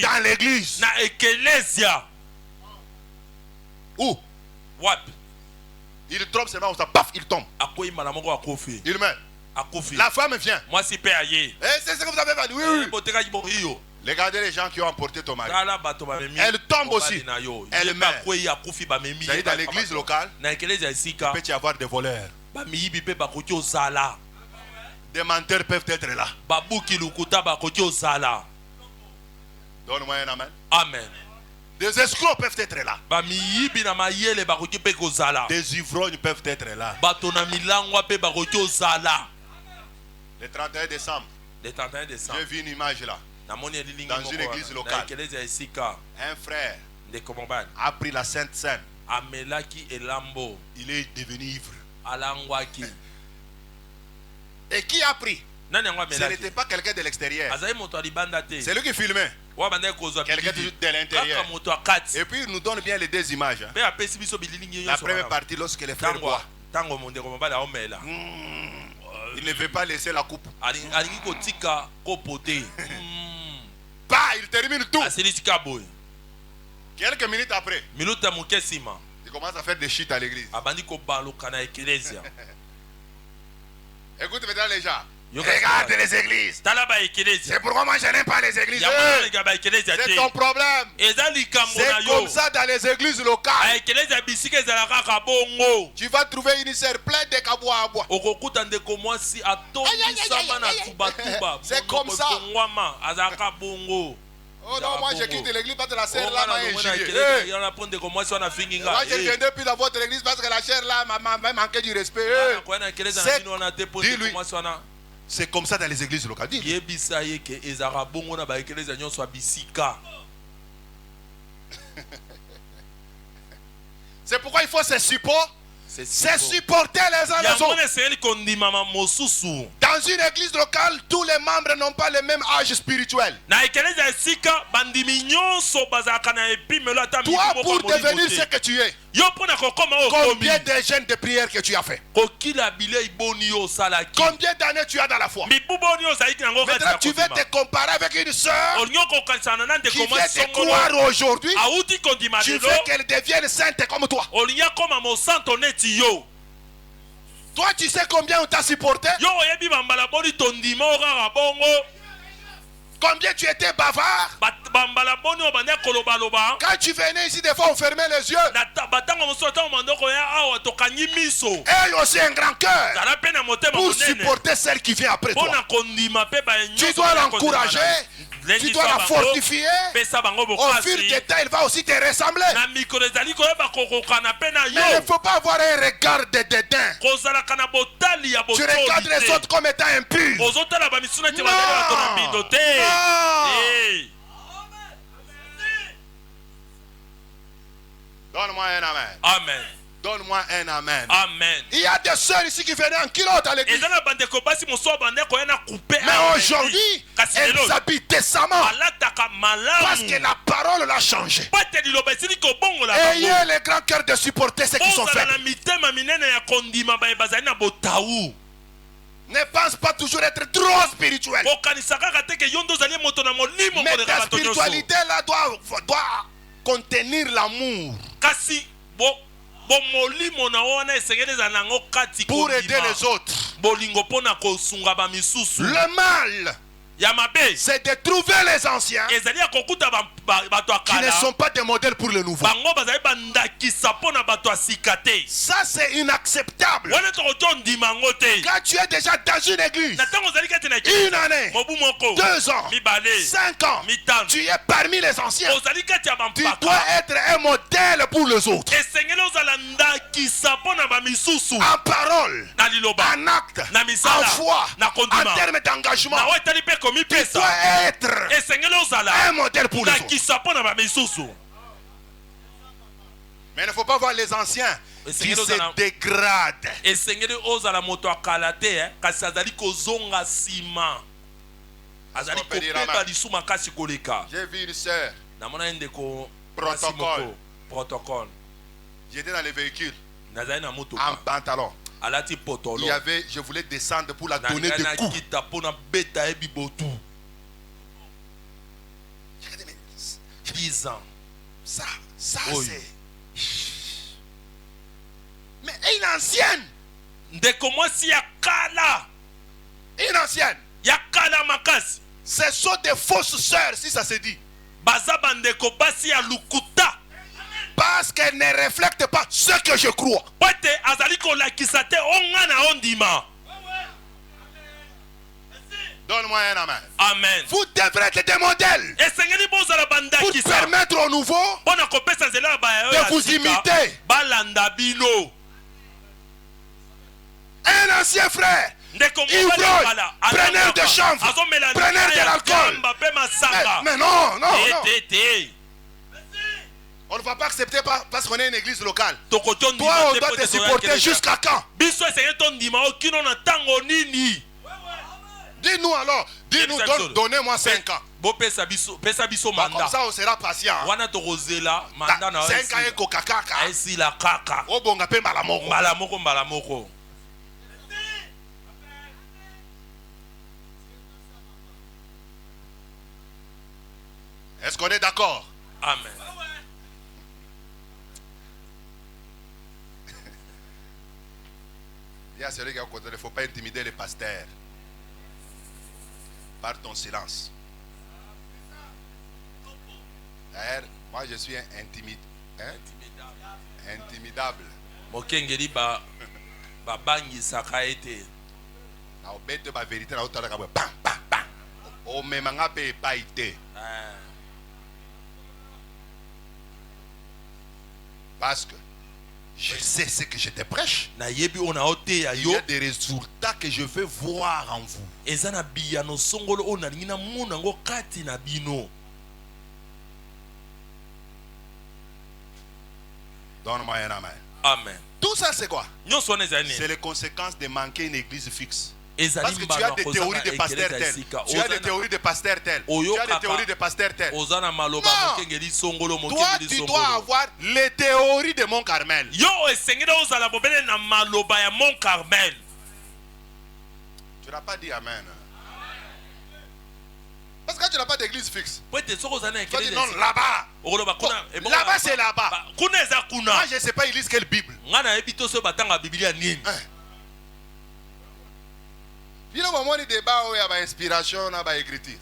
dans l'église. Où? Il trompe seulement, paf, il tombe. Il meurt. La femme vient. Et c'est ce que vous avez fait. Oui. Regardez les gens qui ont emporté ton mari. Elle tombe aussi. Elle meurt. C'est dans l'église locale. Il peut y avoir des voleurs. Des menteurs peuvent être là. Donne-moi un amen. Amen. Des escrocs peuvent être là. Des ivrognes peuvent être là. Le 31 décembre, j'ai vu une image là. Dans une église locale, un frère a pris la Sainte Seine. Il est devenu ivre. Et qui a pris? Ce n'était pas quelqu'un de l'extérieur. C'est lui qui filmait. Quelqu'un de l'intérieur. Et puis il nous donne bien les deux images. La première partie, lorsque les frères boivent. Il ne veut pas laisser la coupe. Bah, il termine tout. Quelques minutes après, il commence à faire des shit à l'église. Écoute maintenant les gens. Regarde les églises. C'est pourquoi moi je n'aime pas les églises. C'est ton problème. C'est comme ça dans les églises locales. Tu vas trouver une sœur pleine de cabois à bois. C'est comme ça. Oh non, moi je quitte l'église parce que la sœur là m'a injurié. Moi je ne viendrai plus dans votre église parce que la sœur là m'a manqué du respect. Dis-lui. C'est comme ça dans les églises locales. C'est pourquoi il faut se support. C'est supporter les uns les autres. Dans une église locale, tous les membres n'ont pas le même âge spirituel. Toi, pour devenir ce que tu es, combien de jeûnes de prière que tu as fait? Combien d'années tu as dans la foi? Maintenant, tu veux te comparer avec une soeur qui vient te croire aujourd'hui. Tu veux qu'elle devienne sainte comme toi. Toi, tu sais combien on t'a supporté? Combien tu étais bavard? Quand tu venais ici, des fois on fermait les yeux. Et aussi un grand cœur pour supporter celle qui vient après toi. Tu dois l'encourager. Tu dois la fortifier. Au fil du temps, il va aussi te ressembler. Mais il ne faut pas avoir un regard de dédain. Tu regardes les autres comme étant impurs. Non. Donne-moi un amen. Amen. Donne-moi un amen. Amen. Il y a des sœurs ici qui venaient en culotte à l'église. Mais aujourd'hui, elles habitent décemment. Parce que la parole l'a changé. Ayez le grand cœur de supporter ceux qui sont faibles. Ne pense pas toujours être trop spirituel. Mais ta spiritualité là doit contenir l'amour. Pour aider les autres. Le mal, c'est de trouver les anciens qui ne sont pas des modèles pour le nouveau. Ça c'est inacceptable. Quand tu es déjà dans une église, une année, 2 ans, 5 ans, tu es parmi les anciens. Tu dois être un modèle pour les autres. En parole, en acte, en foi, en termes d'engagement. Tu dois être un modèle pour les autres. Mais il ne faut pas voir les anciens qui se dégradent. J'ai vu une sœur. Protocole. J'étais dans le véhicule. En pantalon. Je voulais descendre pour la donner des coups. J'ai dit, mais 10 ans. Ça c'est. Mais une ancienne. Une ancienne. Ce sont des fausses sœurs, si ça se dit. Parce qu'elles ne reflètent pas ce que je crois. Donne-moi un amen. Amen. Vous devrez être des modèles pour permettre aux nouveaux de vous imiter. Un ancien frère, ivrogne, preneur de chanvre, preneur de l'alcool. Mais non. On ne va pas accepter parce qu'on est une église locale. Toi, on doit te supporter jusqu'à quand? Dis-nous alors. Donnez-moi 5 ans. Comme ça, on sera patient. 5 ans et kokakaka. Obonga pe malamoko. Est-ce qu'on est d'accord? Amen. Il y a celui qui a côté, il ne faut pas intimider les pasteurs par ton silence. D'ailleurs, moi je suis intimidable. Mokengeli ba bangi sakaete. Na obete ba vérité na otala ka bam. O memanga pe pa ite. Parce que je sais ce que je te prêche. Il y a des résultats que je veux voir en vous. Donne-moi un amen. Amen. Tout ça c'est quoi? C'est les conséquences de manquer une église fixe. Parce que tu as des théories de pasteur tel. Tu as des théories de pasteur tel. Tu as des théories de pasteur tel. Non. Toi, tu dois avoir les théories de Mont Carmel. Tu n'as pas dit amen. Parce que tu n'as pas d'église fixe. Tu dis non, là-bas. Là-bas, c'est là-bas. Moi, je ne sais pas, ils lisent quelle Bible. Il y a un débat où il y a inspiration, il y a écriture.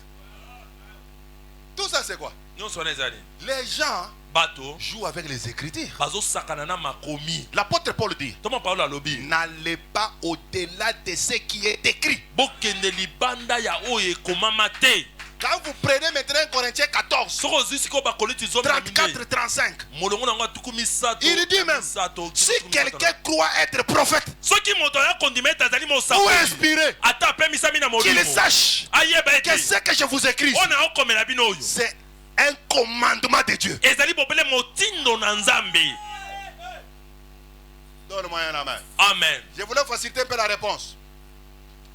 Tout ça, c'est quoi? Les gens jouent avec les écritures. L'apôtre Paul dit, n'allez pas au-delà de ce qui est écrit. Quand vous prenez maintenant Corinthiens 14, 34-35, il dit même, si quelqu'un croit être prophète ou inspiré, qu'il sache que ce que je vous écris, c'est un commandement de Dieu. Donne-moi un amen. Amen. Je voulais faciliter un peu la réponse.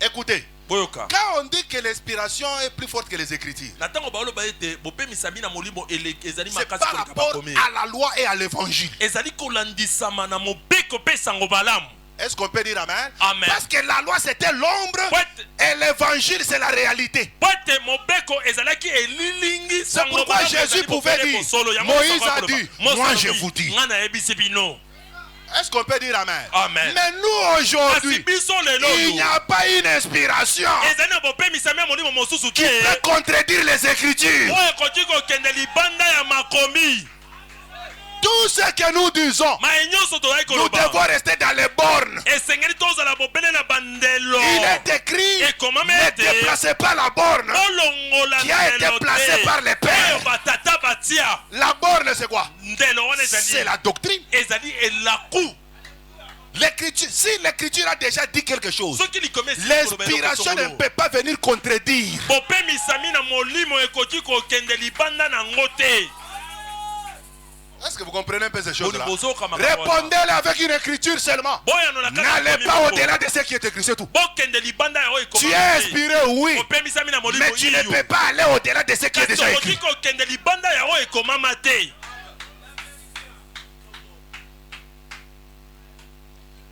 Écoutez. Boyoka. Quand on dit que l'inspiration est plus forte que les Écritures, c'est par rapport à la loi et à l'évangile. Est-ce qu'on peut dire amen? Amen. Parce que la loi c'était l'ombre et l'évangile c'est la réalité. C'est pourquoi Jésus pouvait dire, Moïse a dit, moi je vous dis. Est-ce qu'on peut dire amen? Amen. Mais nous aujourd'hui, il n'y a pas une inspiration qui peut contredire les Écritures. Tout ce que nous disons, nous devons rester dans les bornes. Il est écrit, ne déplacez pas la borne qui a été placée par les pères. La borne c'est quoi? C'est la doctrine. L'écriture, si l'écriture a déjà dit quelque chose, l'inspiration ne peut pas venir contredire. Est-ce que vous comprenez un peu ces choses-là? Répondez-les avec une écriture seulement. N'allez pas au-delà de ce qui est écrit, c'est tout. Tu es inspiré, oui, mais tu ne peux pas aller au-delà de ce qui est déjà écrit.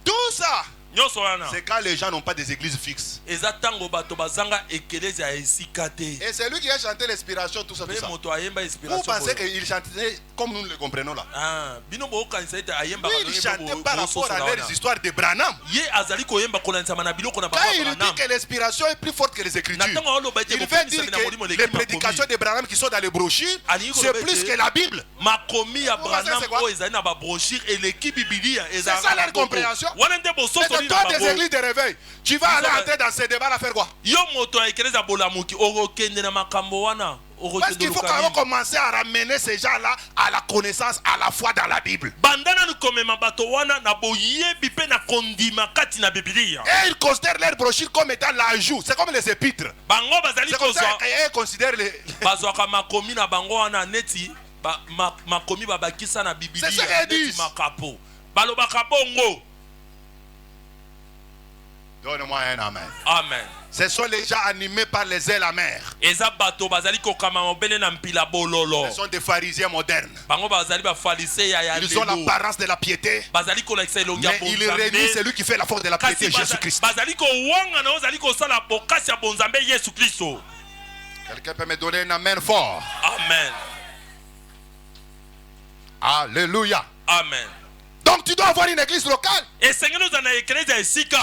Tout ça, c'est quand les gens n'ont pas des églises fixes. Et c'est lui qui a chanté l'inspiration, tout ça, tout ça. Vous pensez qu'il chantait comme nous le comprenons là? Oui, il chantait par rapport à leurs histoires de Branham. Quand il dit que l'inspiration est plus forte que les Écritures, il veut dire que les prédications de Branham qui sont dans les brochures, c'est plus que la Bible. C'est ça leur compréhension. Mais toi, des églises de réveil, tu vas aller entrer dans ces débats-là faire quoi? Parce qu'il faut quand même commencer à ramener ces gens-là à la connaissance, à la foi dans la Bible. Et ils considèrent leurs brochures comme étant l'ajout. C'est comme les épîtres. C'est comme ça qu'ils considèrent les... C'est ce qu'ils disent. Donne-moi un amen. Amen. Ce sont les gens animés par les ailes amères. Ce sont des pharisiens modernes. Ils ont l'apparence de la piété, mais ils réunissent celui qui fait la force de la piété, Jésus-Christ. Quelqu'un peut me donner un amen fort? Amen. Alléluia. Amen. Donc tu dois avoir une église locale. Tu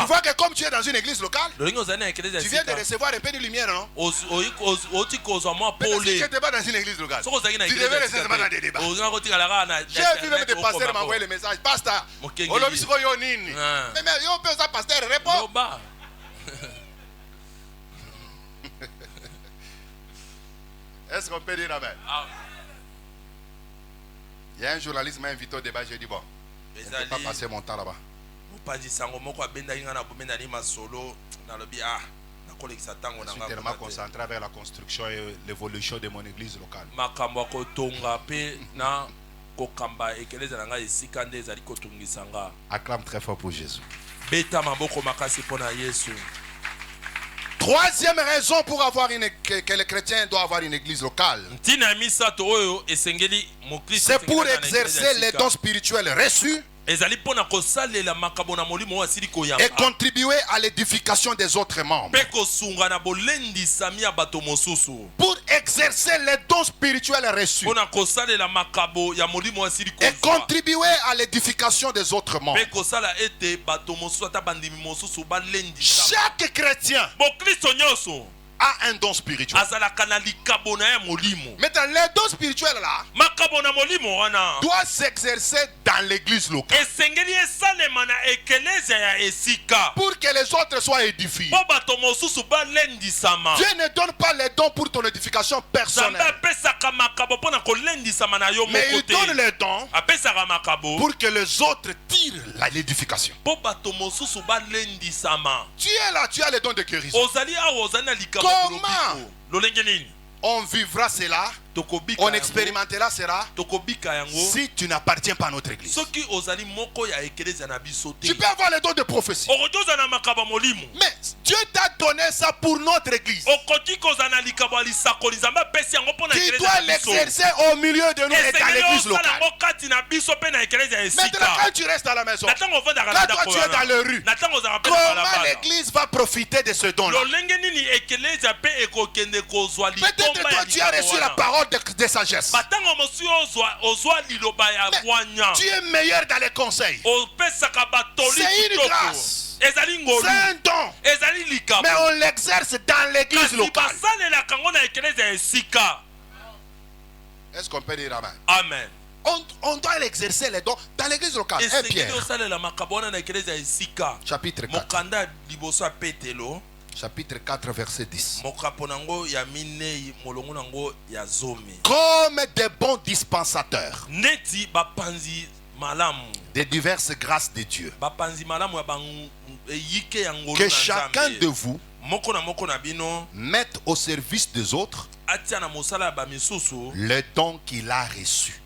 vois que comme tu es dans une église locale, tu viens de recevoir un peu de lumière, non? Mais si tu n'étais pas dans une église locale, tu devais rester dans des débats. J'ai vu même des pasteurs m'envoyer le message. Pasteur, mais pasteur répond. Est-ce qu'on peut dire amen? Il y a un journaliste qui m'a invité au débat, j'ai dit bon, je ne peux pas passer mon temps là-bas. Je suis tellement concentré avec la construction et l'évolution de mon église locale. Acclame très fort pour Jésus. Troisième raison pour avoir que les chrétiens doivent avoir une église locale, c'est pour exercer les dons spirituels reçus et contribuer à l'édification des autres membres. Pour exercer les dons spirituels reçus et contribuer à l'édification des autres membres. Chaque chrétien a un don spirituel. Mais dans les dons spirituels là, doit s'exercer dans l'église locale pour que les autres soient édifiés. Dieu ne donne pas les dons pour ton édification personnelle, mais il donne les dons pour que les autres tirent l'édification. Tu es là, tu as les dons de guérison. Comment on vivra cela On expérimentera cela si tu n'appartiens pas à notre église. Tu peux avoir les dons de prophétie. Mais Dieu t'a donné ça pour notre église. Tu dois l'exercer au milieu de nous et dans l'église locale. Maintenant, quand tu restes à la maison, quand toi tu es dans les rues, comment l'église va profiter de ce don-là? Peut-être toi tu as reçu la parole de sagesse. Mais tu es meilleur dans les conseils. C'est une grâce. C'est un don. Mais on l'exerce dans l'église locale. Est-ce qu'on peut dire amen? Amen. On doit l'exercer les dons dans l'église locale. 1 Pierre. Chapitre 4. Chapitre 4, verset 10. Comme des bons dispensateurs des diverses grâces de Dieu, que chacun de vous mette au service des autres le don qu'il a reçu.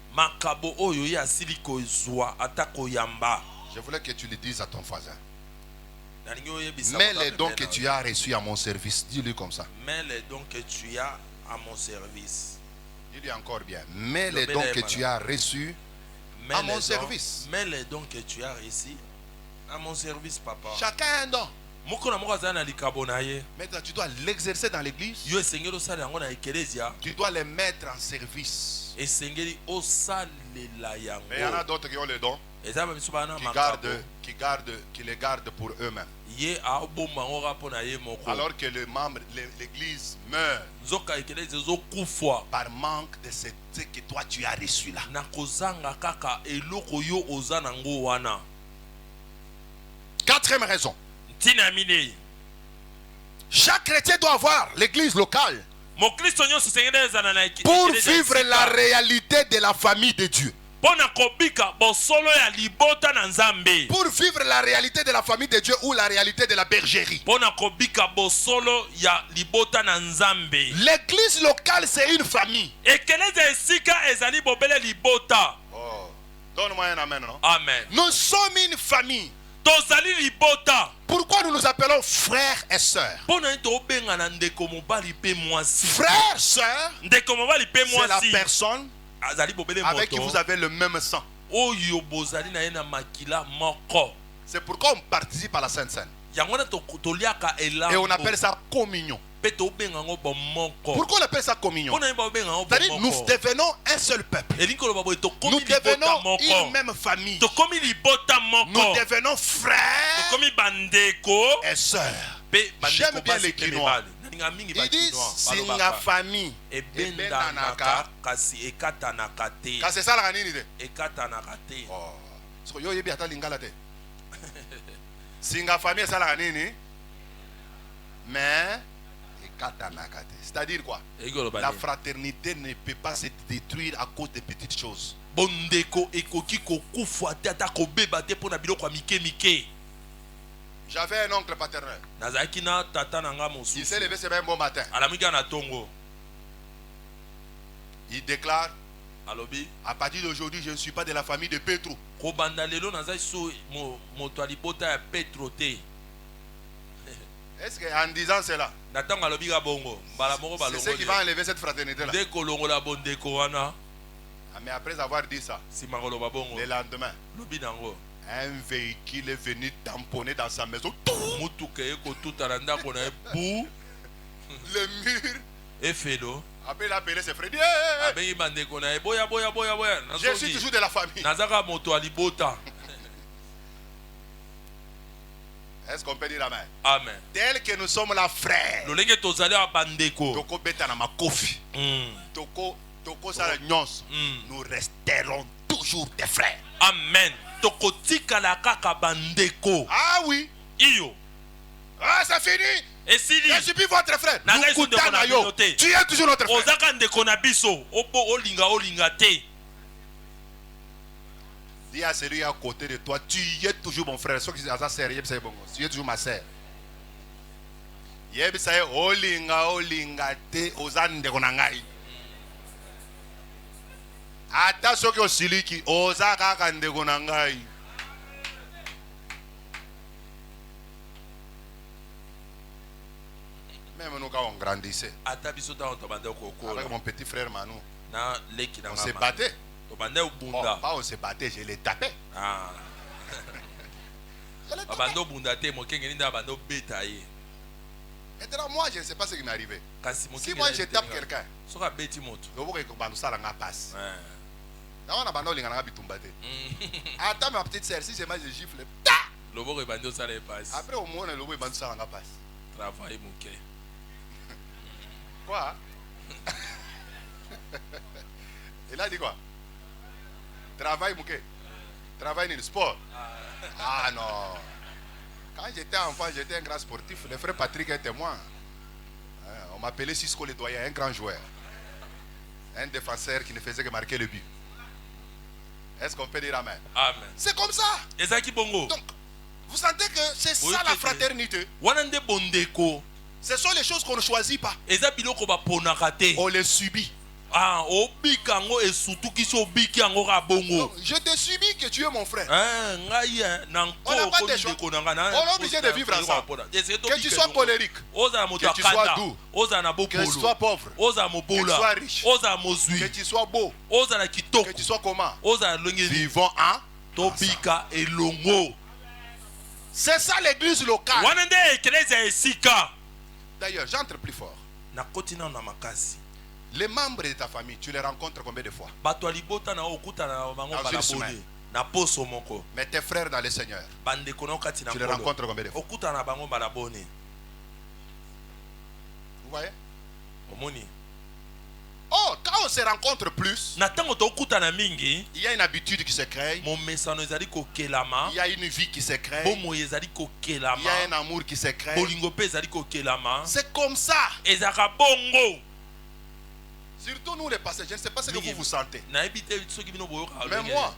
Je voulais que tu le dises à ton voisin. Mets les dons que tu as reçus à mon service. Dis-lui comme ça. Mets les dons que tu as à mon service. Dis-lui encore bien. Mets les dons que tu as reçus à mon service. Mets les dons que tu as reçus à mon service, papa. Chacun a un don. Maintenant, tu dois l'exercer dans l'église. Tu dois les mettre en service. Mais il y en a d'autres qui ont les dons, qui les gardent pour eux-mêmes. Alors que l'église meurt par manque de ce que toi tu as reçu là. Quatrième raison. Chaque chrétien doit avoir l'église locale pour vivre la réalité de la famille de Dieu. Pour vivre la réalité de la famille de Dieu ou la réalité de la bergerie. L'église locale, c'est une famille. Oh. Donne-moi un amen, non? Amen. Nous sommes une famille. Pourquoi nous nous appelons frères et sœurs? Frères, sœurs, c'est la personne avec qui vous avez le même sang. C'est pourquoi on participe à la Sainte Seine. Et on appelle ça communion. Pourquoi on appelle ça communion? C'est-à-dire nous devenons un seul peuple. Nous devenons une même famille. Nous devenons frères et sœurs. J'aime bien les Guinois. Ils disent Singa famille. C'est ça la nini. Singa famille, ça la nini. Mais c'est-à-dire quoi? La fraternité ne peut pas se détruire à cause de petites choses. J'avais un oncle paternel. Il s'est levé ce même bon matin. Il déclare: à partir d'aujourd'hui, je ne suis pas de la famille de Petro. Est-ce qu'en disant cela, c'est ce qui va enlever cette fraternité-là? Mais après avoir dit ça, le lendemain, un véhicule est venu tamponner dans sa maison. Le mur. Après, il a appelé ses frères. Je suis toujours de la famille. Est-ce qu'on peut dire amen? Amen. Tel que nous sommes là, frères. Toko betana makofi. Toko sala nyons. Nous resterons toujours des frères. Amen. Toko tika la kaka bandeko. Ah oui. Iyo. Ah, ça finit. Et si je suis plus votre frère. Tu es toujours notre frère. Dis à celui à côté de toi, tu es toujours mon frère. Tu es toujours ma sœur. ata soki osiliki oza kaka ndeko na ngai. Même nous quand on grandissait avec mon petit frère Manu, on se battait. Bon, pas on se battait, je les tapais. Maintenant, moi, je ne sais pas ce qui m'est arrivé. Si moi, je tape quelqu'un, je vais passe. Attends, ma petite sœur, si je gifle, après au moins, le passe. Travail mouké. Quoi? Il a dit quoi? Travail mouké. Travail dans le sport. Ah non. Quand j'étais enfant, j'étais un grand sportif. Le frère Patrick est témoin. On m'appelait Cisco le doyen, un grand joueur. Un défenseur qui ne faisait que marquer le but. Est-ce qu'on peut dire amen? Amen. C'est comme ça. Donc, vous sentez que c'est ça la fraternité. Ce sont les choses qu'on ne choisit pas. On les subit. Donc, je te subis que tu es mon frère. On n'a pas de choix. On est obligé de vivre ensemble. Que tu sois colérique, que tu sois doux, que tu sois pauvre, que tu sois riche, que tu sois beau, que tu sois comment. Vivons ensemble. C'est ça l'église locale. D'ailleurs, j'entre plus fort. Les membres de ta famille, tu les rencontres combien de fois? Mais tes frères dans le Seigneur, tu les rencontres combien de fois? Vous voyez? Oh, quand on se rencontre plus, il y a une habitude qui se crée. Il y a une vie qui se crée. Il y a un amour qui se crée. C'est comme ça. Surtout nous les pasteurs, je ne sais pas ce que vous sentez. Mais moi,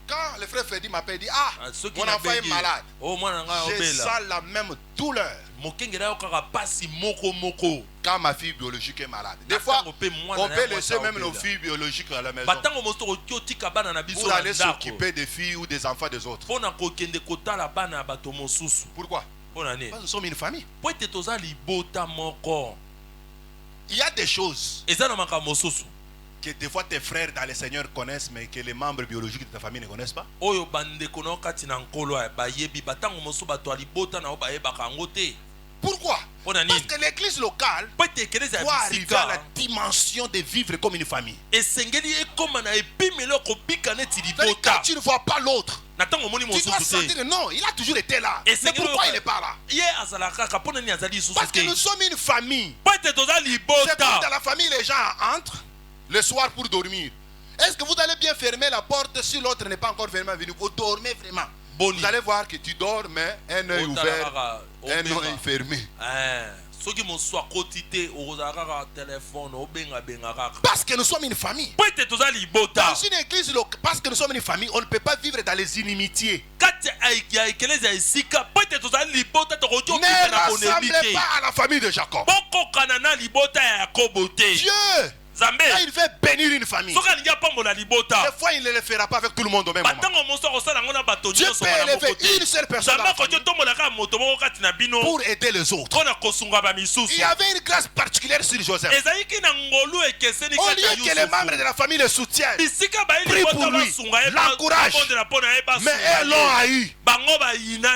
quand le frère Freddy m'appelle et dit, ah, mon enfant est malade, je sens la même douleur quand ma fille biologique est malade. Des fois, on peut laisser même nos filles biologiques à la maison pour aller s'occuper des filles ou des enfants des autres. Pourquoi? Parce que nous sommes une famille. Il y a des choses que des fois tes frères dans le Seigneur connaissent, mais que les membres biologiques de ta famille ne connaissent pas. Pourquoi? Parce que l'église locale doit arriver à la dimension de vivre comme une famille. Quand tu ne vois pas l'autre, tu dois sentir que non, il a toujours été là. Mais pourquoi il n'est pas là? Parce que nous sommes une famille. C'est comme dans la famille, les gens entrent le soir pour dormir. Est-ce que vous allez bien fermer la porte si l'autre n'est pas encore vraiment venu? Vous dormez vraiment. Vous allez voir que tu dors, mais un œil ouvert, un œil fermé. Parce que nous sommes une famille. Dans une église, parce que nous sommes une famille, on ne peut pas vivre dans les inimitiés. Ne rassemblez pas à la famille de Jacob. Dieu, quand il veut bénir une famille, des fois il ne le fera pas avec tout le monde au même moment. Dieu peut élever une seule personne pour aider les autres. Il y avait une grâce particulière sur Joseph. Au lieu que les membres de la famille le soutiennent, prie pour lui, l'encourage, mais elles l'ont haï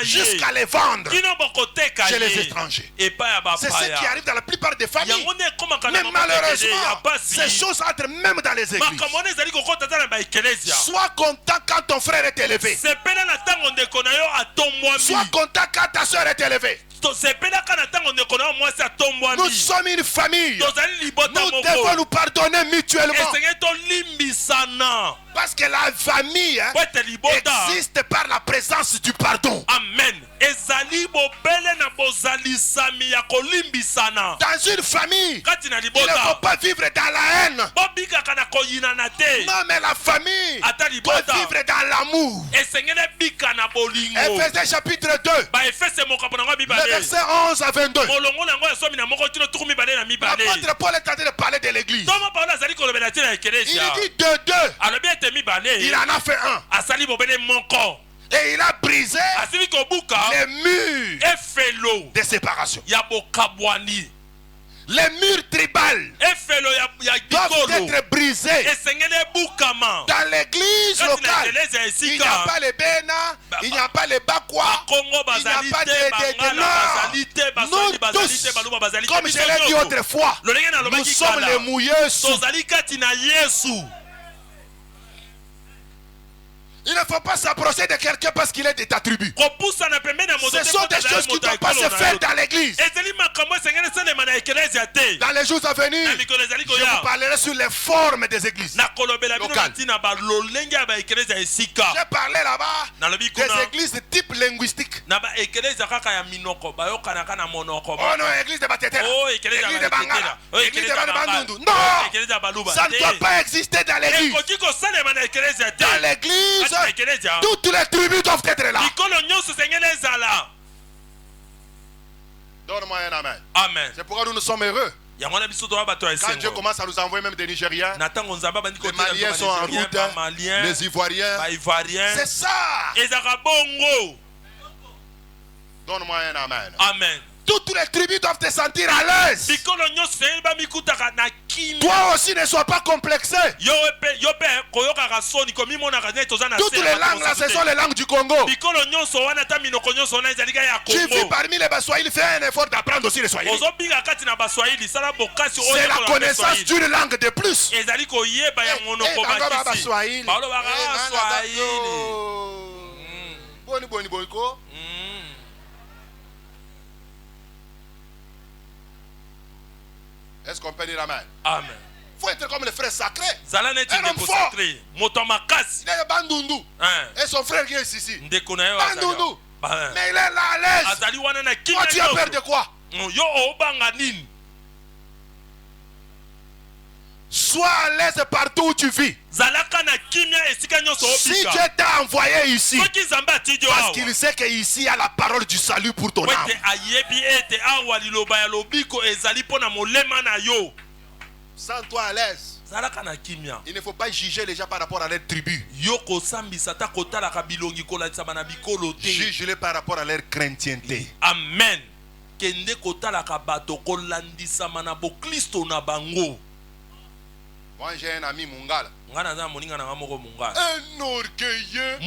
jusqu'à les vendre chez les étrangers. C'est ce qui arrive dans la plupart des familles. Mais malheureusement, ces choses entrent même dans les églises. Sois content quand ton frère est élevé. Sois content quand ta soeur est élevée. Nous sommes une famille. Nous devons nous pardonner mutuellement. Parce que la famille existe par la présence du pardon. Amen. Dans une famille, il ne faut pas vivre dans la haine. Non, mais la famille doit vivre dans l'amour. Ephésiens chapitre 2, le verset 11 à 22. L'apôtre Paul est en train de parler de l'église. Il dit de deux. Il en a fait un. Et il a brisé les murs de séparation. Les murs tribales doivent être brisés. Dans l'église locale, il n'y a pas les Béna, il n'y a pas les Bakwa, il n'y a pas de nous tous, comme je l'ai dit autrefois, nous sommes les mouilleux. Il ne faut pas s'approcher de quelqu'un parce qu'il est de ta tribu. Ce sont des choses qui ne doivent pas se faire dans l'église. Dans les jours à venir, je vous parlerai sur les formes des églises locales. J'ai parlé là-bas des églises de type linguistique. Oh non, église de Batetela, église de Bangala, église de Bandundu. Non, ça ne doit pas exister dans l'église. Dans l'église, toutes les tribus doivent être là. Donne-moi un amen. Amen. C'est pourquoi nous sommes heureux. Quand Dieu commence à nous envoyer même des Nigériens, les Maliens sont en route, les Ivoiriens. C'est ça. Donne-moi un amen. Amen. Toutes les tribus doivent te sentir à l'aise. Toi aussi ne sois pas complexé. Toutes les langues là, ce sont les langues du Congo. Tu vis parmi les Baswahili, fais un effort d'apprendre aussi les Swahili. C'est la connaissance d'une langue de plus. Est-ce qu'on peut dire amen? Amen. Il faut être comme les frères sacrés. Un homme fort. Il est Bandundu. Et son frère qui est ici. Bandundu. Mais il est là à l'aise. Toi, tu as peur de quoi? Sois à l'aise partout où tu vis. Si Dieu t'a envoyé ici, parce qu'il sait qu'ici il y a la parole du salut pour ton âme. Sans toi à l'aise, il ne faut pas juger les gens par rapport à leur tribu. Juge-les par rapport à leur chrétienté. Amen. Moi j'ai un ami Mungala. Un orgueilleux.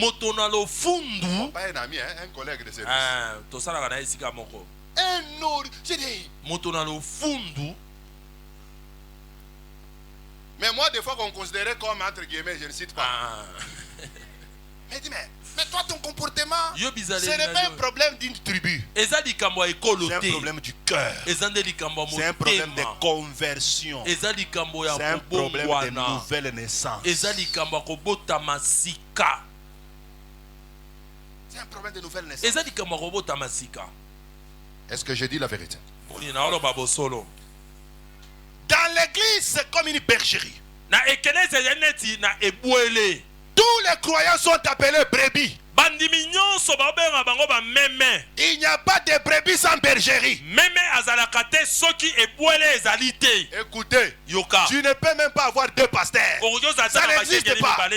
Pas un ami, hein, un collègue de service. Un orgueilleux. Mais moi, des fois qu'on considérait comme entre guillemets, je ne cite pas. Mais dis, mais toi, ton comportement, ce n'est pas un problème d'une tribu. C'est un problème du cœur. C'est un problème de conversion. C'est un problème de nouvelle naissance. C'est un problème de nouvelle naissance. Est-ce que je dis la vérité? Dans l'église, c'est comme une bergerie. Tous les croyants sont appelés brebis. Il n'y a pas de brebis sans bergerie. Écoutez, tu ne peux même pas avoir deux pasteurs. Ça n'existe pas.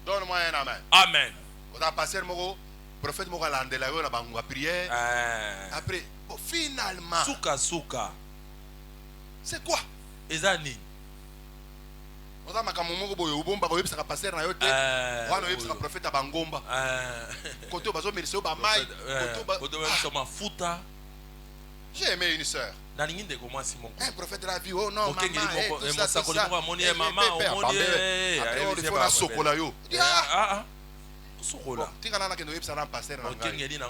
Donne-moi un amen. Amen. Prophète Moga la prière. Après, finalement. C'est quoi? Ezani. Oza makamomo boyo ubomba ko yebisa ka passer na yote. Wana yebisa prophète abangomba. Koto bazo mercier ba mai, koto ba mafuta. J'ai aimé une sœur. Un prophète de la vie, oh non, maman, tout ça, tout ça. Maman, on dit, faut sokola yo. Sokola. Tika nana kendo yebisa na passer na ngai. Dino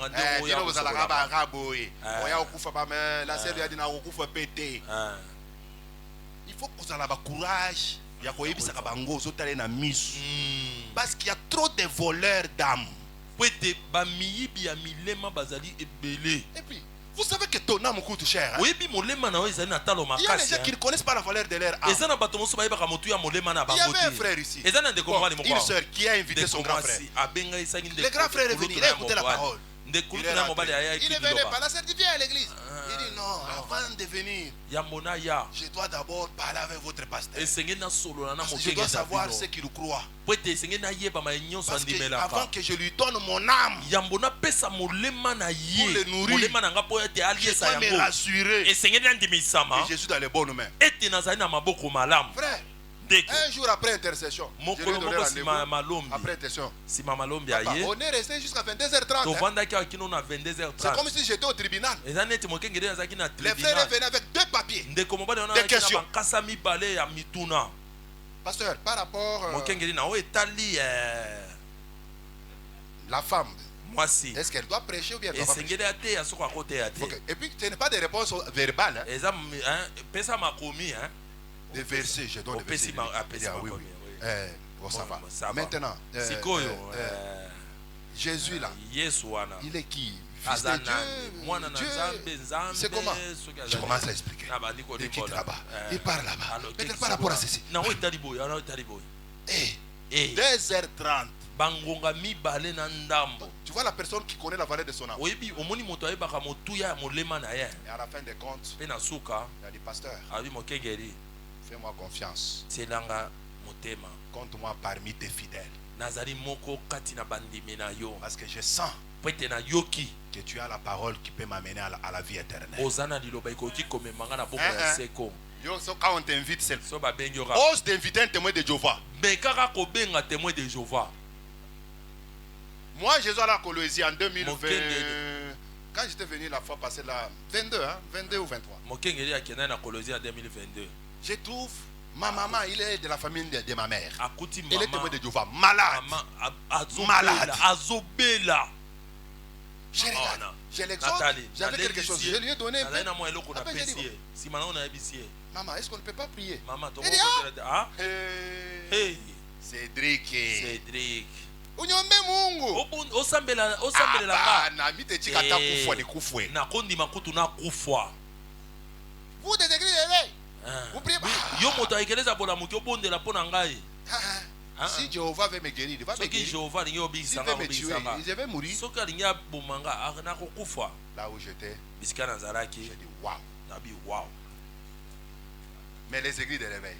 bozala ka ba raboye. Oya okufa ba me, la sœur ya dina okufa pété. Il faut que vous ayez le courage. Il y a des gens qui ont na misu. Parce qu'il y a trop de voleurs d'âmes. Et puis, vous savez que ton âme coûte cher. Hein? Il y a des gens qui ne connaissent pas la valeur de leur âme. Il y avait un frère ici, une soeur qui a invité son grand frère. Le grand frère est venu, il a écouté la parole. Il ne venait pas, la certifiée à l'église. Il dit non, avant de venir, je dois d'abord parler avec votre pasteur. Parce que je dois savoir ce qu'il croit. Parce que avant que je lui donne mon âme, pour le nourrir, je dois me rassurer que je suis dans les bonnes mains. Frère, un jour après intercession, je lui ai donné rendez-vous. Après intercession, on est resté jusqu'à 22h30. C'est comme si j'étais au tribunal. Les frères venaient avec 2 papiers, des questions. Pasteur, par rapport la femme, est-ce qu'elle doit prêcher ou bien elle doit pas prêcher? Et puis ce n'est pas des réponses verbales. Des versets, je donne des versets. Oui, oui. Bon, ça va. Maintenant, Jésus là, il est qui? Fils de Dieu, c'est comment? Je commence à expliquer. Il quitte là-bas, il part là-bas. Peut-être par rapport à ceci. 2h30. Tu vois la personne qui connaît la valeur de son âme. Et à la fin des comptes, il a dit pasteur, fais-moi confiance. Compte-moi parmi tes fidèles. Parce que je sens que tu as la parole qui peut m'amener à la vie éternelle. Quand on t'invite, ose t'inviter un témoin de Jéhovah. Moi, je suis à la Colombie en 2020. Quand j'étais venu la fois passée là, 22, hein, 22 ou 23. Je trouve ma maman, il est de la famille de ma mère. Elle est témoin de Jéhovah, malade. Malade. Je regarde, je l'exhorte, j'avais quelque chose. Je lui ai donné. Maman, est-ce qu'on ne peut pas prier? Elle dit, ah, hey, Cédric. Unyombe Mungu. Vous des églises d'éveil, vous priez pas. Si Jéhovah veut me guérir, il va me guérir. S'il veut me tuer, je vais mourir. Là où j'étais, j'ai dit waouh. Mais les églises de l'éveil,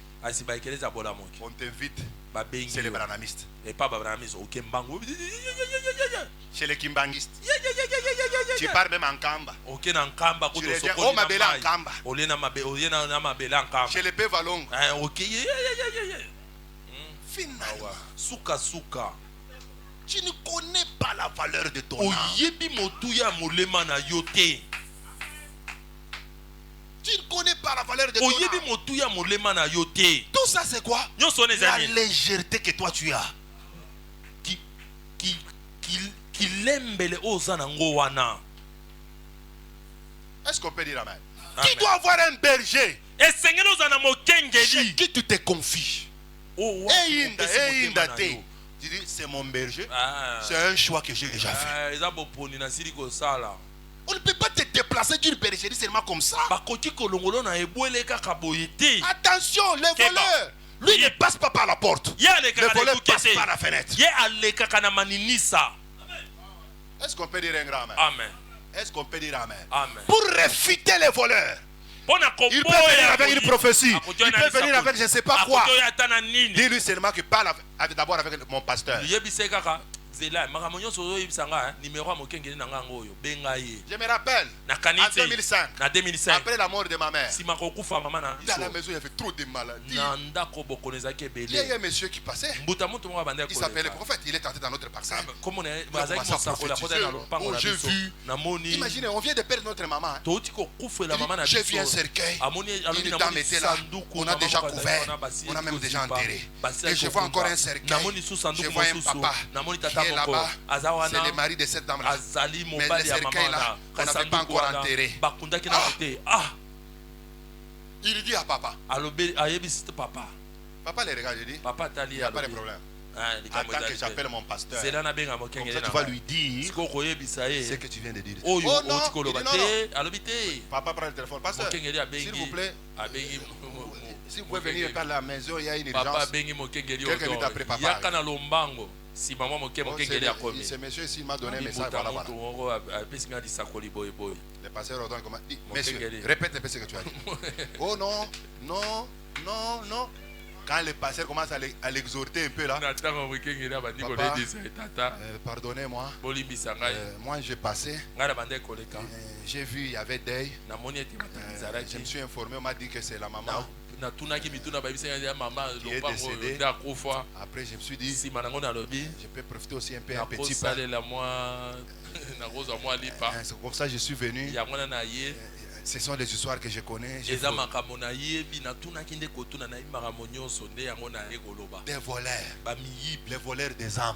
on t'invite, c'est les branamistes. Chez les kimbangistes, tu pars même en Kamba. Tu reviens, oh ma belle en Kamba. Chez les Pévalong. Finalement, tu ne connais pas la valeur de ton âme. Tu ne connais pas la valeur de ton âme. Tout ça c'est quoi? La légèreté que toi tu as. Est-ce qu'on peut dire amen? Qui doit avoir un berger chez qui tu te confies? Tu dis c'est mon berger. C'est un choix que j'ai déjà fait. On ne peut pas te déplacer d'une bergerie seulement comme ça. Attention, les voleurs, lui ne passe pas par la porte. Le voleur passe par la fenêtre. Est-ce qu'on peut dire un grand amen? Est-ce qu'on peut dire amen? Pour réfuter les voleurs, il peut venir avec une prophétie. Il peut venir avec je ne sais pas quoi. Dis-lui seulement que parle d'abord avec mon pasteur. Je me rappelle, en 2005, après la mort de ma mère, dans la maison il y avait trop de maladies. Il y a un monsieur qui passait, il s'appelait le prophète, il est entré dans notre parcelle. Oh, j'ai vu. Imaginez, on vient de perdre notre maman. J'ai vu un cercueil, une dame était là, on a déjà couvert, on a même déjà enterré. Et je vois encore un cercueil, je vois un papa qui est là-bas, c'est le mari de cette dame-là. Mais le cercueil là, on n'avait pas encore enterré. Il dit à papa. Papa les regarde, il dit, il n'y a pas de problème. Attends que j'appelle mon pasteur. Comme ça, tu vas lui dire ce que tu viens de dire. Oh non, il dit non. Papa prend le téléphone. Pasteur, s'il vous plaît, si vous pouvez venir à la maison, il y a une urgence. Quelqu'un est après papa. Si maman ce monsieur ici m'a donné un message. Voilà. Le pasteur dit, monsieur, répète un peu ce que tu as dit. Oh non, non, non, non. Quand le pasteur commence à l'exhorter un peu là, papa, pardonnez-moi, moi j'ai passé, j'ai vu il y avait deuil, je me suis informé, on m'a dit que c'est la maman qui est décédée. Après je me suis dit, je peux profiter aussi un peu un petit peu. C'est comme ça que je suis venu. Ce sont des histoires que je connais. Des voleurs. Les voleurs des âmes.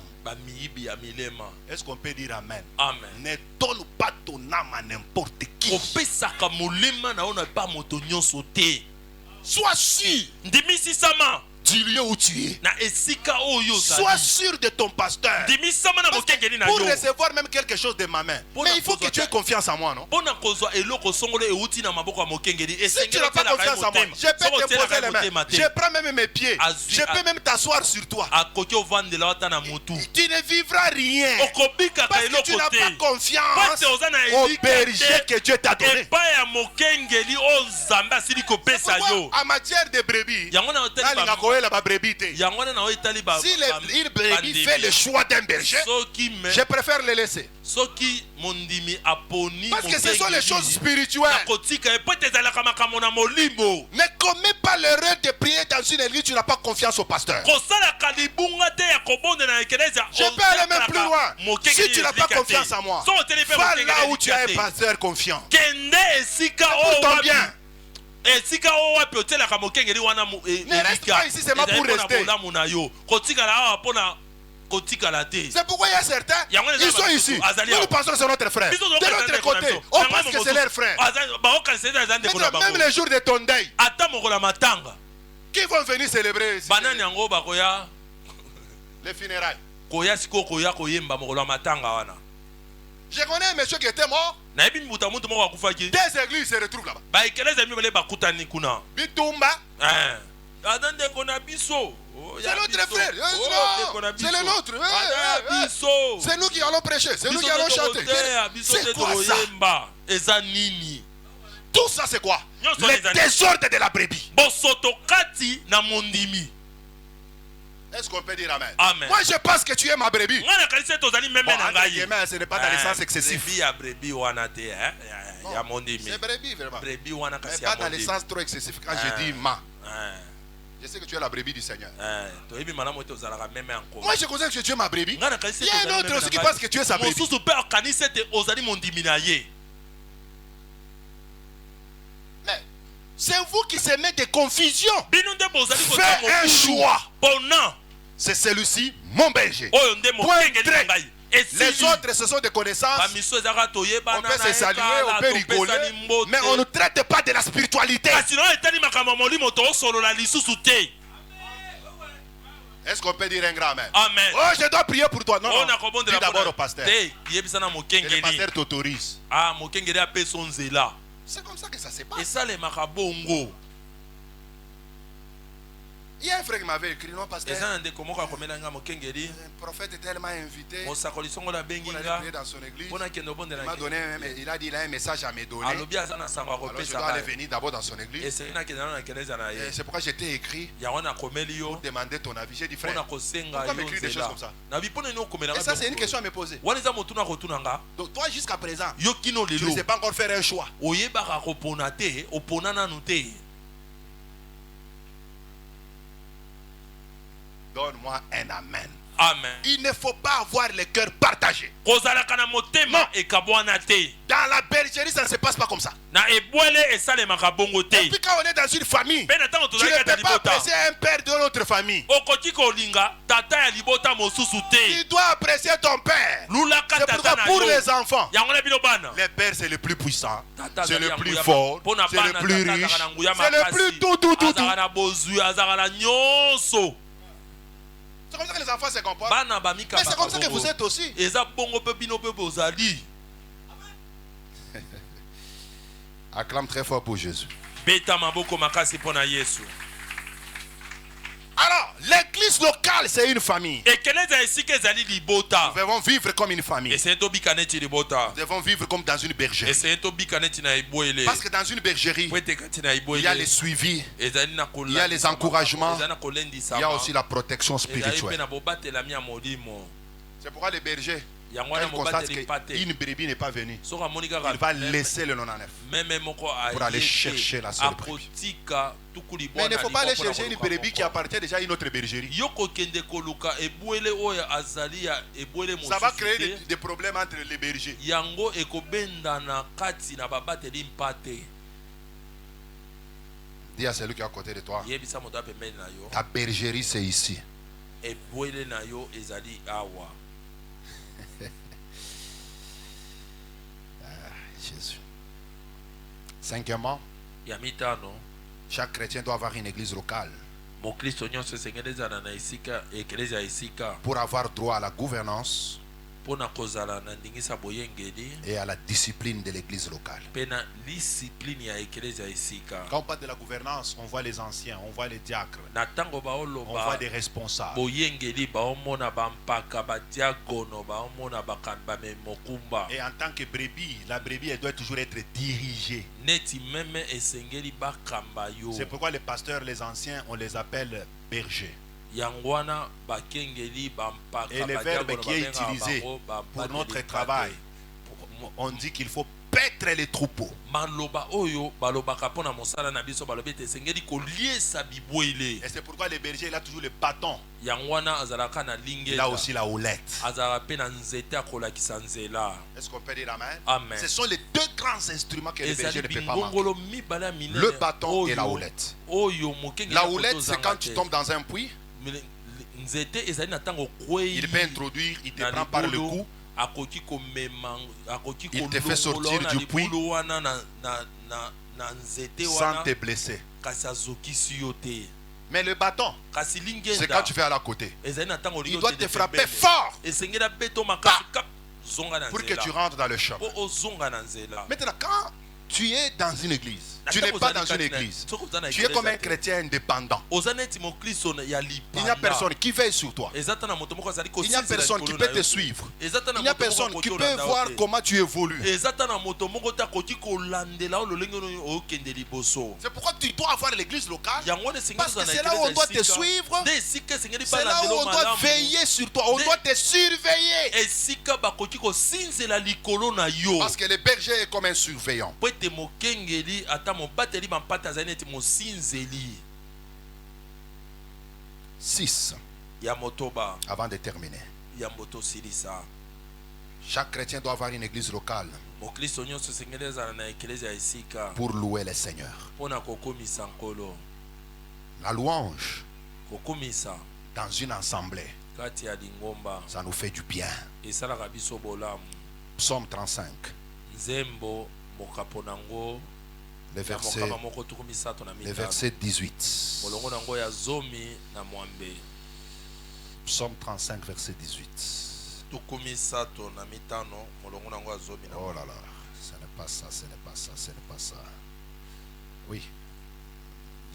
Est-ce qu'on peut dire amen? Amen. Ne donne pas ton âme à n'importe qui. Sois sûr du lieu où tu es. Sois sûr de ton pasteur. Pour recevoir même quelque chose de ma main. Mais il faut que tu aies confiance en moi, non? Si tu n'as pas confiance en moi, je peux te poser les mains. Je prends même mes pieds. Je peux même t'asseoir sur toi. Tu ne vivras rien. Parce que tu n'as pas confiance au berger que Dieu t'a donné. En matière de brebis, si une brebis fait le choix d'un berger, je préfère le laisser. Parce que ce sont les choses spirituelles. Ne commets pas l'erreur de prier dans une église, tu n'as pas confiance au pasteur. Je peux aller même plus loin. Si tu n'as pas confiance en moi, va là où tu as un pasteur confiant. Pour ton bien. Ne reste pas ici seulement pour rester. C'est pourquoi il y a certains, ils sont ici. Nous pensons que c'est notre frère. De l'autre côté, on pense que c'est leur frère. Même le jour de ton deuil, qui vont venir célébrer ici les funérailles? Je connais un monsieur qui était mort. Des églises se retrouvent là-bas. Bitumba. C'est notre frère. C'est le nôtre. C'est nous qui allons prêcher. C'est nous qui allons chanter. C'est quoi ça? Tout ça c'est quoi? Le désordre de la brebis. Est-ce qu'on peut dire amen? Amen. Moi je pense que tu es ma brebis. Bon, ce n'est pas dans le sens excessif. C'est brebis vraiment. Mais pas dans le sens trop excessif quand je dis ma. Je sais que tu es la brebis du Seigneur. Moi je considère que tu es ma brebis. Il y a un autre aussi qui pense que tu es sa brebis. Mais c'est vous qui semez des confusions. Fais un choix. C'est celui-ci, mon berger. Les autres, ce sont des connaissances. On peut se saluer, on peut rigoler, mais on ne traite pas de la spiritualité. Est-ce qu'on peut dire un grand amen? Amen. Oh, je dois prier pour toi. Non, non. Dis d'abord au pasteur. Et le pasteur t'autorise. C'est comme ça que ça se passe. Il y a un frère qui m'avait écrit, non, pasteur. Un prophète est tellement invité pour aller prier dans son église. Il a dit il a un message à me donner. Alors je dois aller venir d'abord dans son église. C'est pourquoi je t'ai écrit pour demander ton avis. J'ai dit frère, pourquoi m'écrire des choses comme ça? Et ça c'est une question à me poser. Donc toi jusqu'à présent, tu ne sais pas encore faire un choix. Donne-moi un amen. Amen. Il ne faut pas avoir le cœur partagé. Non. Dans la bergerie, ça ne se passe pas comme ça. Et puis quand on est dans une famille, tu ne peux pas apprécier un père de notre famille. Tu dois apprécier ton père. C'est pourquoi pour les enfants, le père c'est le plus puissant, c'est le plus fort, c'est le plus riche, c'est le plus tout. C'est comme ça que les enfants se comportent. Mais c'est comme ça que vous êtes aussi. Acclame très fort pour Jésus. Alors, l'église locale, c'est une famille. Nous devons vivre comme une famille. Nous devons vivre comme dans une bergerie. Parce que dans une bergerie, il y a les suivis, il y a les encouragements, il y a aussi la protection spirituelle. C'est pourquoi les bergers, quand ils constatent qu'une brebis n'est pas venue, il va laisser le 99 pour aller chercher la seule brebis. Mais il ne faut pas aller chercher une brebis qui appartient déjà à une autre bergerie. Ça va créer des problèmes entre les bergers. Dis à celui qui est à côté de toi, ta bergerie c'est ici. Jésus. Cinquièmement, chaque chrétien doit avoir une église locale pour avoir droit à la gouvernance et à la discipline de l'église locale. Quand on parle de la gouvernance, on voit les anciens, on voit les diacres, on voit des responsables. Et en tant que brebis, la brebis elle doit toujours être dirigée. C'est pourquoi les pasteurs, les anciens, on les appelle bergers. Et le verbe qui est utilisé pour notre travail, on dit qu'il faut paître les troupeaux. Et c'est pourquoi le berger il a toujours le bâton. Il a aussi la houlette. Est-ce qu'on peut dire amen? Amen. Ce sont les deux grands instruments que le berger ne peut pas manquer. Le bâton et la houlette. La houlette, c'est quand tu tombes dans un puits. Il peut introduire, il te prend par le cou, il te fait sortir du puits sans te blesser. Mais le bâton, c'est quand tu fais à la côté. Il doit te frapper fort pour que tu rentres dans le champ. Maintenant, quand tu es dans une église, tu n'es pas dans une église, tu es comme un chrétien indépendant. Il n'y a personne qui veille sur toi. Il n'y a personne qui peut te suivre. Il n'y a personne qui peut voir comment tu évolues. C'est pourquoi tu dois avoir l'église locale. Parce que c'est là où on doit te suivre. C'est là où on doit veiller sur toi. On doit te surveiller. Parce que le berger est comme un surveillant. 6. Avant de terminer, chaque chrétien doit avoir une église locale pour louer le Seigneur. La louange dans une assemblée, ça nous fait du bien. Psaume 35. Le verset 18. Psaume 35, verset 18. Oh là là, ce n'est pas ça, ce n'est pas ça, ce n'est pas ça. Oui,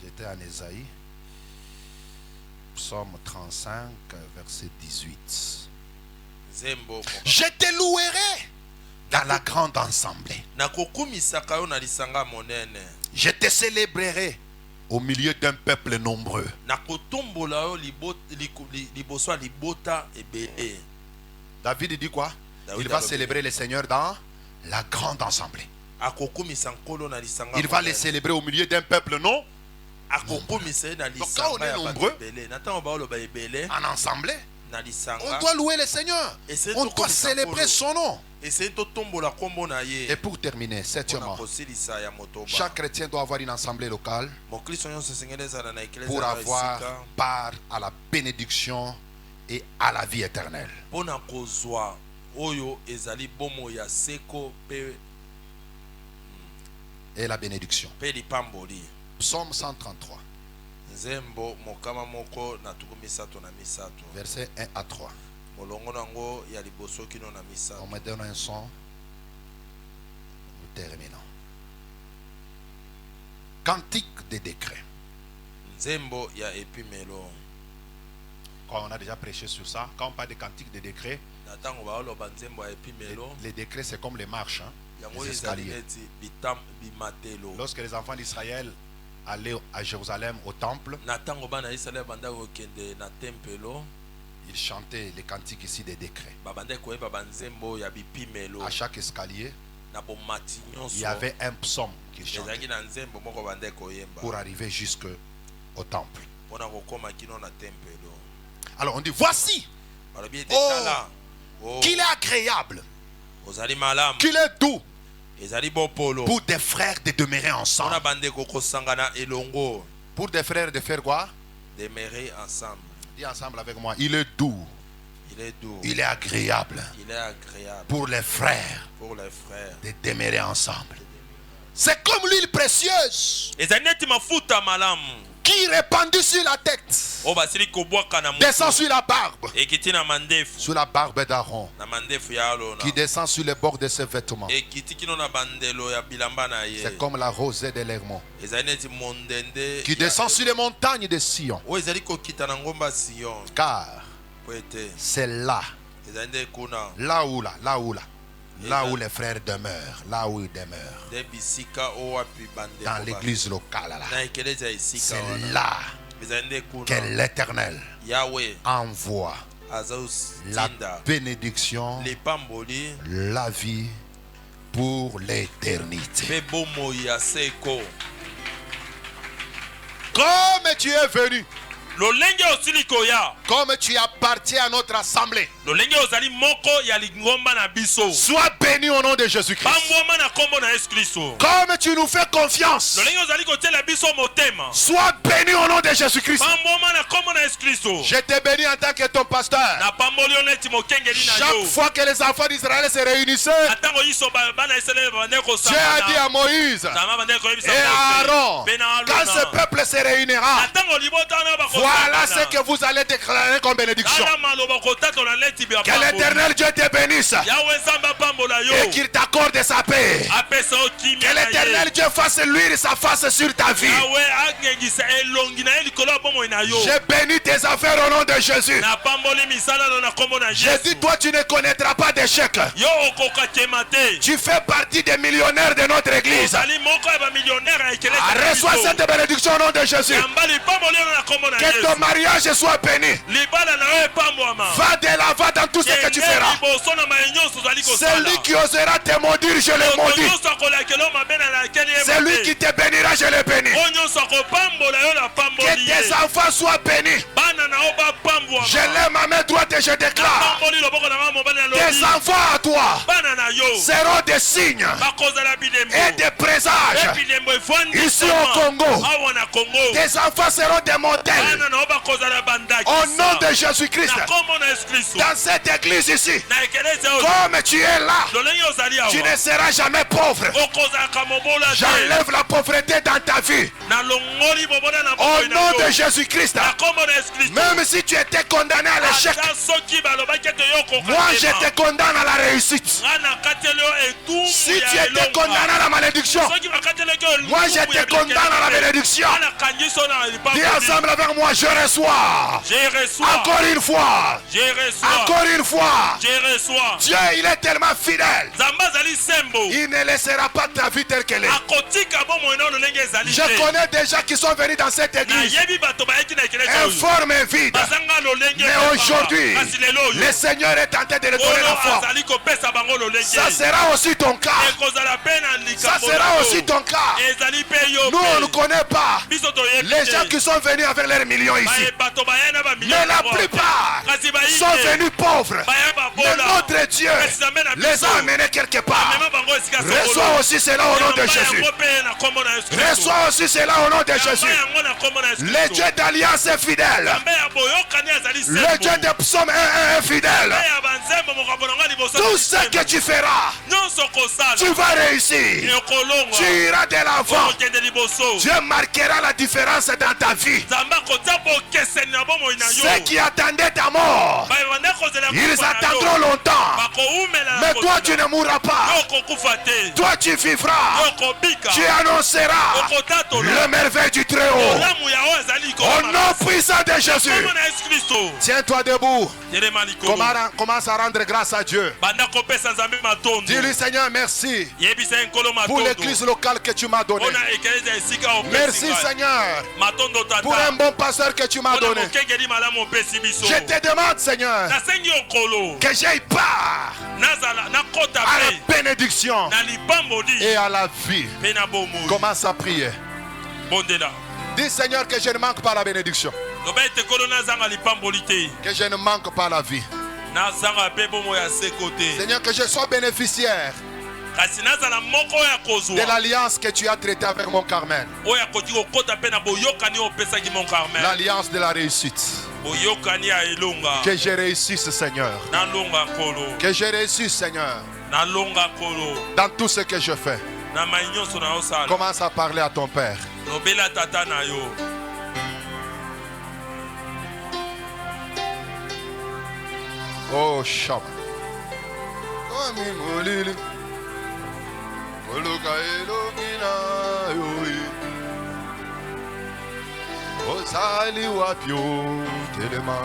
j'étais en Ésaïe. Psaume 35, verset 18. Je te louerai dans la grande assemblée. Je te célébrerai au milieu d'un peuple nombreux. David dit quoi? Il va célébrer le Seigneur dans la grande assemblée. Il va les célébrer au milieu d'un peuple non. Donc quand on est nombreux en assemblée, on doit louer le Seigneur. On doit célébrer son nom. Et pour terminer, septièmement, chaque chrétien doit avoir une assemblée locale pour avoir part à la bénédiction et à la vie éternelle. Et la bénédiction. Psaume 133. Versets 1 à 3. On me donne un son. Nous terminons. Cantique des décrets. Quand on a déjà prêché sur ça, quand on parle de cantique des décrets, les décrets c'est comme les marches, hein, les escaliers. Lorsque les enfants d'Israël allaient à Jérusalem au temple, ils chantaient les cantiques ici des décrets. À chaque escalier, il y avait un psaume qu'ils chantaient pour arriver jusqu'au temple. Alors on dit voici qu'il est agréable, qu'il est doux pour des frères de demeurer ensemble. Pour des frères de faire quoi? Demeurer ensemble. Dis ensemble avec moi. Il est doux. Il est agréable. Pour les frères de demeurer ensemble. C'est comme l'huile précieuse qui répandue sur la tête descend sur la barbe, sur la barbe d'Aaron, qui descend sur les bords de ses vêtements. C'est comme la rosée de l'Hermon qui descend sur les montagnes de Sion, car c'est là où les frères demeurent, là où ils demeurent, dans l'église locale. C'est là que l'Éternel envoie la bénédiction, la vie pour l'éternité. Comme tu es venu, comme tu appartiens à notre assemblée, sois béni au nom de Jésus-Christ. Comme tu nous fais confiance, sois béni au nom de Jésus-Christ. Je te bénis en tant que ton pasteur. Chaque fois que les enfants d'Israël se réunissaient, Dieu a dit à Moïse et à Aaron, quand ce peuple se réunira, voilà ce que vous allez déclarer comme bénédiction. Que l'Éternel Dieu te bénisse et qu'il t'accorde sa paix. Que l'Éternel Dieu fasse luire sa face sur ta vie. Je bénis tes affaires au nom de Jésus. Je dis, toi tu ne connaîtras pas d'échec. Tu fais partie des millionnaires de notre église. Reçois cette bénédiction au nom de Jésus. Que ton mariage soit béni. Va de l'avant dans tout ce que tu feras. Celui qui osera te maudire, je le maudis. Celui qui te bénira, je le bénis. Que tes enfants soient bénis. Je lève ma main droite et je déclare, tes enfants à toi seront des signes et des présages ici au Congo. Tes enfants seront des modèles au nom de Jésus-Christ. Dans cette église ici, comme tu es là, tu ne seras jamais pauvre. J'enlève la pauvreté dans ta vie au nom de Jésus-Christ. Même si tu étais condamné à l'échec, moi je te condamne à la réussite. Si tu étais condamné à la malédiction, moi je te condamne à la bénédiction. Dis ensemble avec moi, je reçois. Encore une fois. Encore une fois. Dieu, il est tellement fidèle. Il ne laissera pas ta vie telle qu'elle est. Je connais des gens qui sont venus dans cette église informes et vides. Mais aujourd'hui, le Seigneur est tenté de les donner la forme. Ça sera aussi ton cas. Ça sera aussi ton cas. Nous, on ne connaît pas les gens qui sont venus avec leurs millions ici. Mais la plupart sont venus pauvres. Mais notre Dieu les a amenés quelque part. Reçois aussi cela au nom de Jésus. Reçois aussi cela au nom de Jésus. Le Dieu d'alliance est fidèle. Le Dieu de psaume 1 est fidèle. Tout ce que tu feras, tu vas réussir. Tu iras de l'avant. Dieu marquera la différence dans ta vie. Ceux qui attendaient ta mort, ils attendront longtemps. Mais toi tu ne mourras pas. Toi tu vivras. Tu annonceras le merveille du Très-Haut. Au nom puissant de Jésus. Tiens-toi debout. Commence à rendre grâce à Dieu. Dis-lui, Seigneur, merci pour l'église locale que tu m'as donnée. Merci, Seigneur, pour un bon pasteur que tu m'as donné. Je te demande, Seigneur, que j'aille part à la bénédiction et à la vie. Commence à prier. Dis, Seigneur, que je ne manque pas la bénédiction. Que je ne manque pas la vie. Seigneur, que je sois bénéficiaire de l'alliance que tu as traitée avec mon Carmel. L'alliance de la réussite. Que je réussisse, Seigneur. Que je réussisse, Seigneur. Dans tout ce que je fais. Commence à parler à ton Père. Oh, Shama. Osali wapyo telema.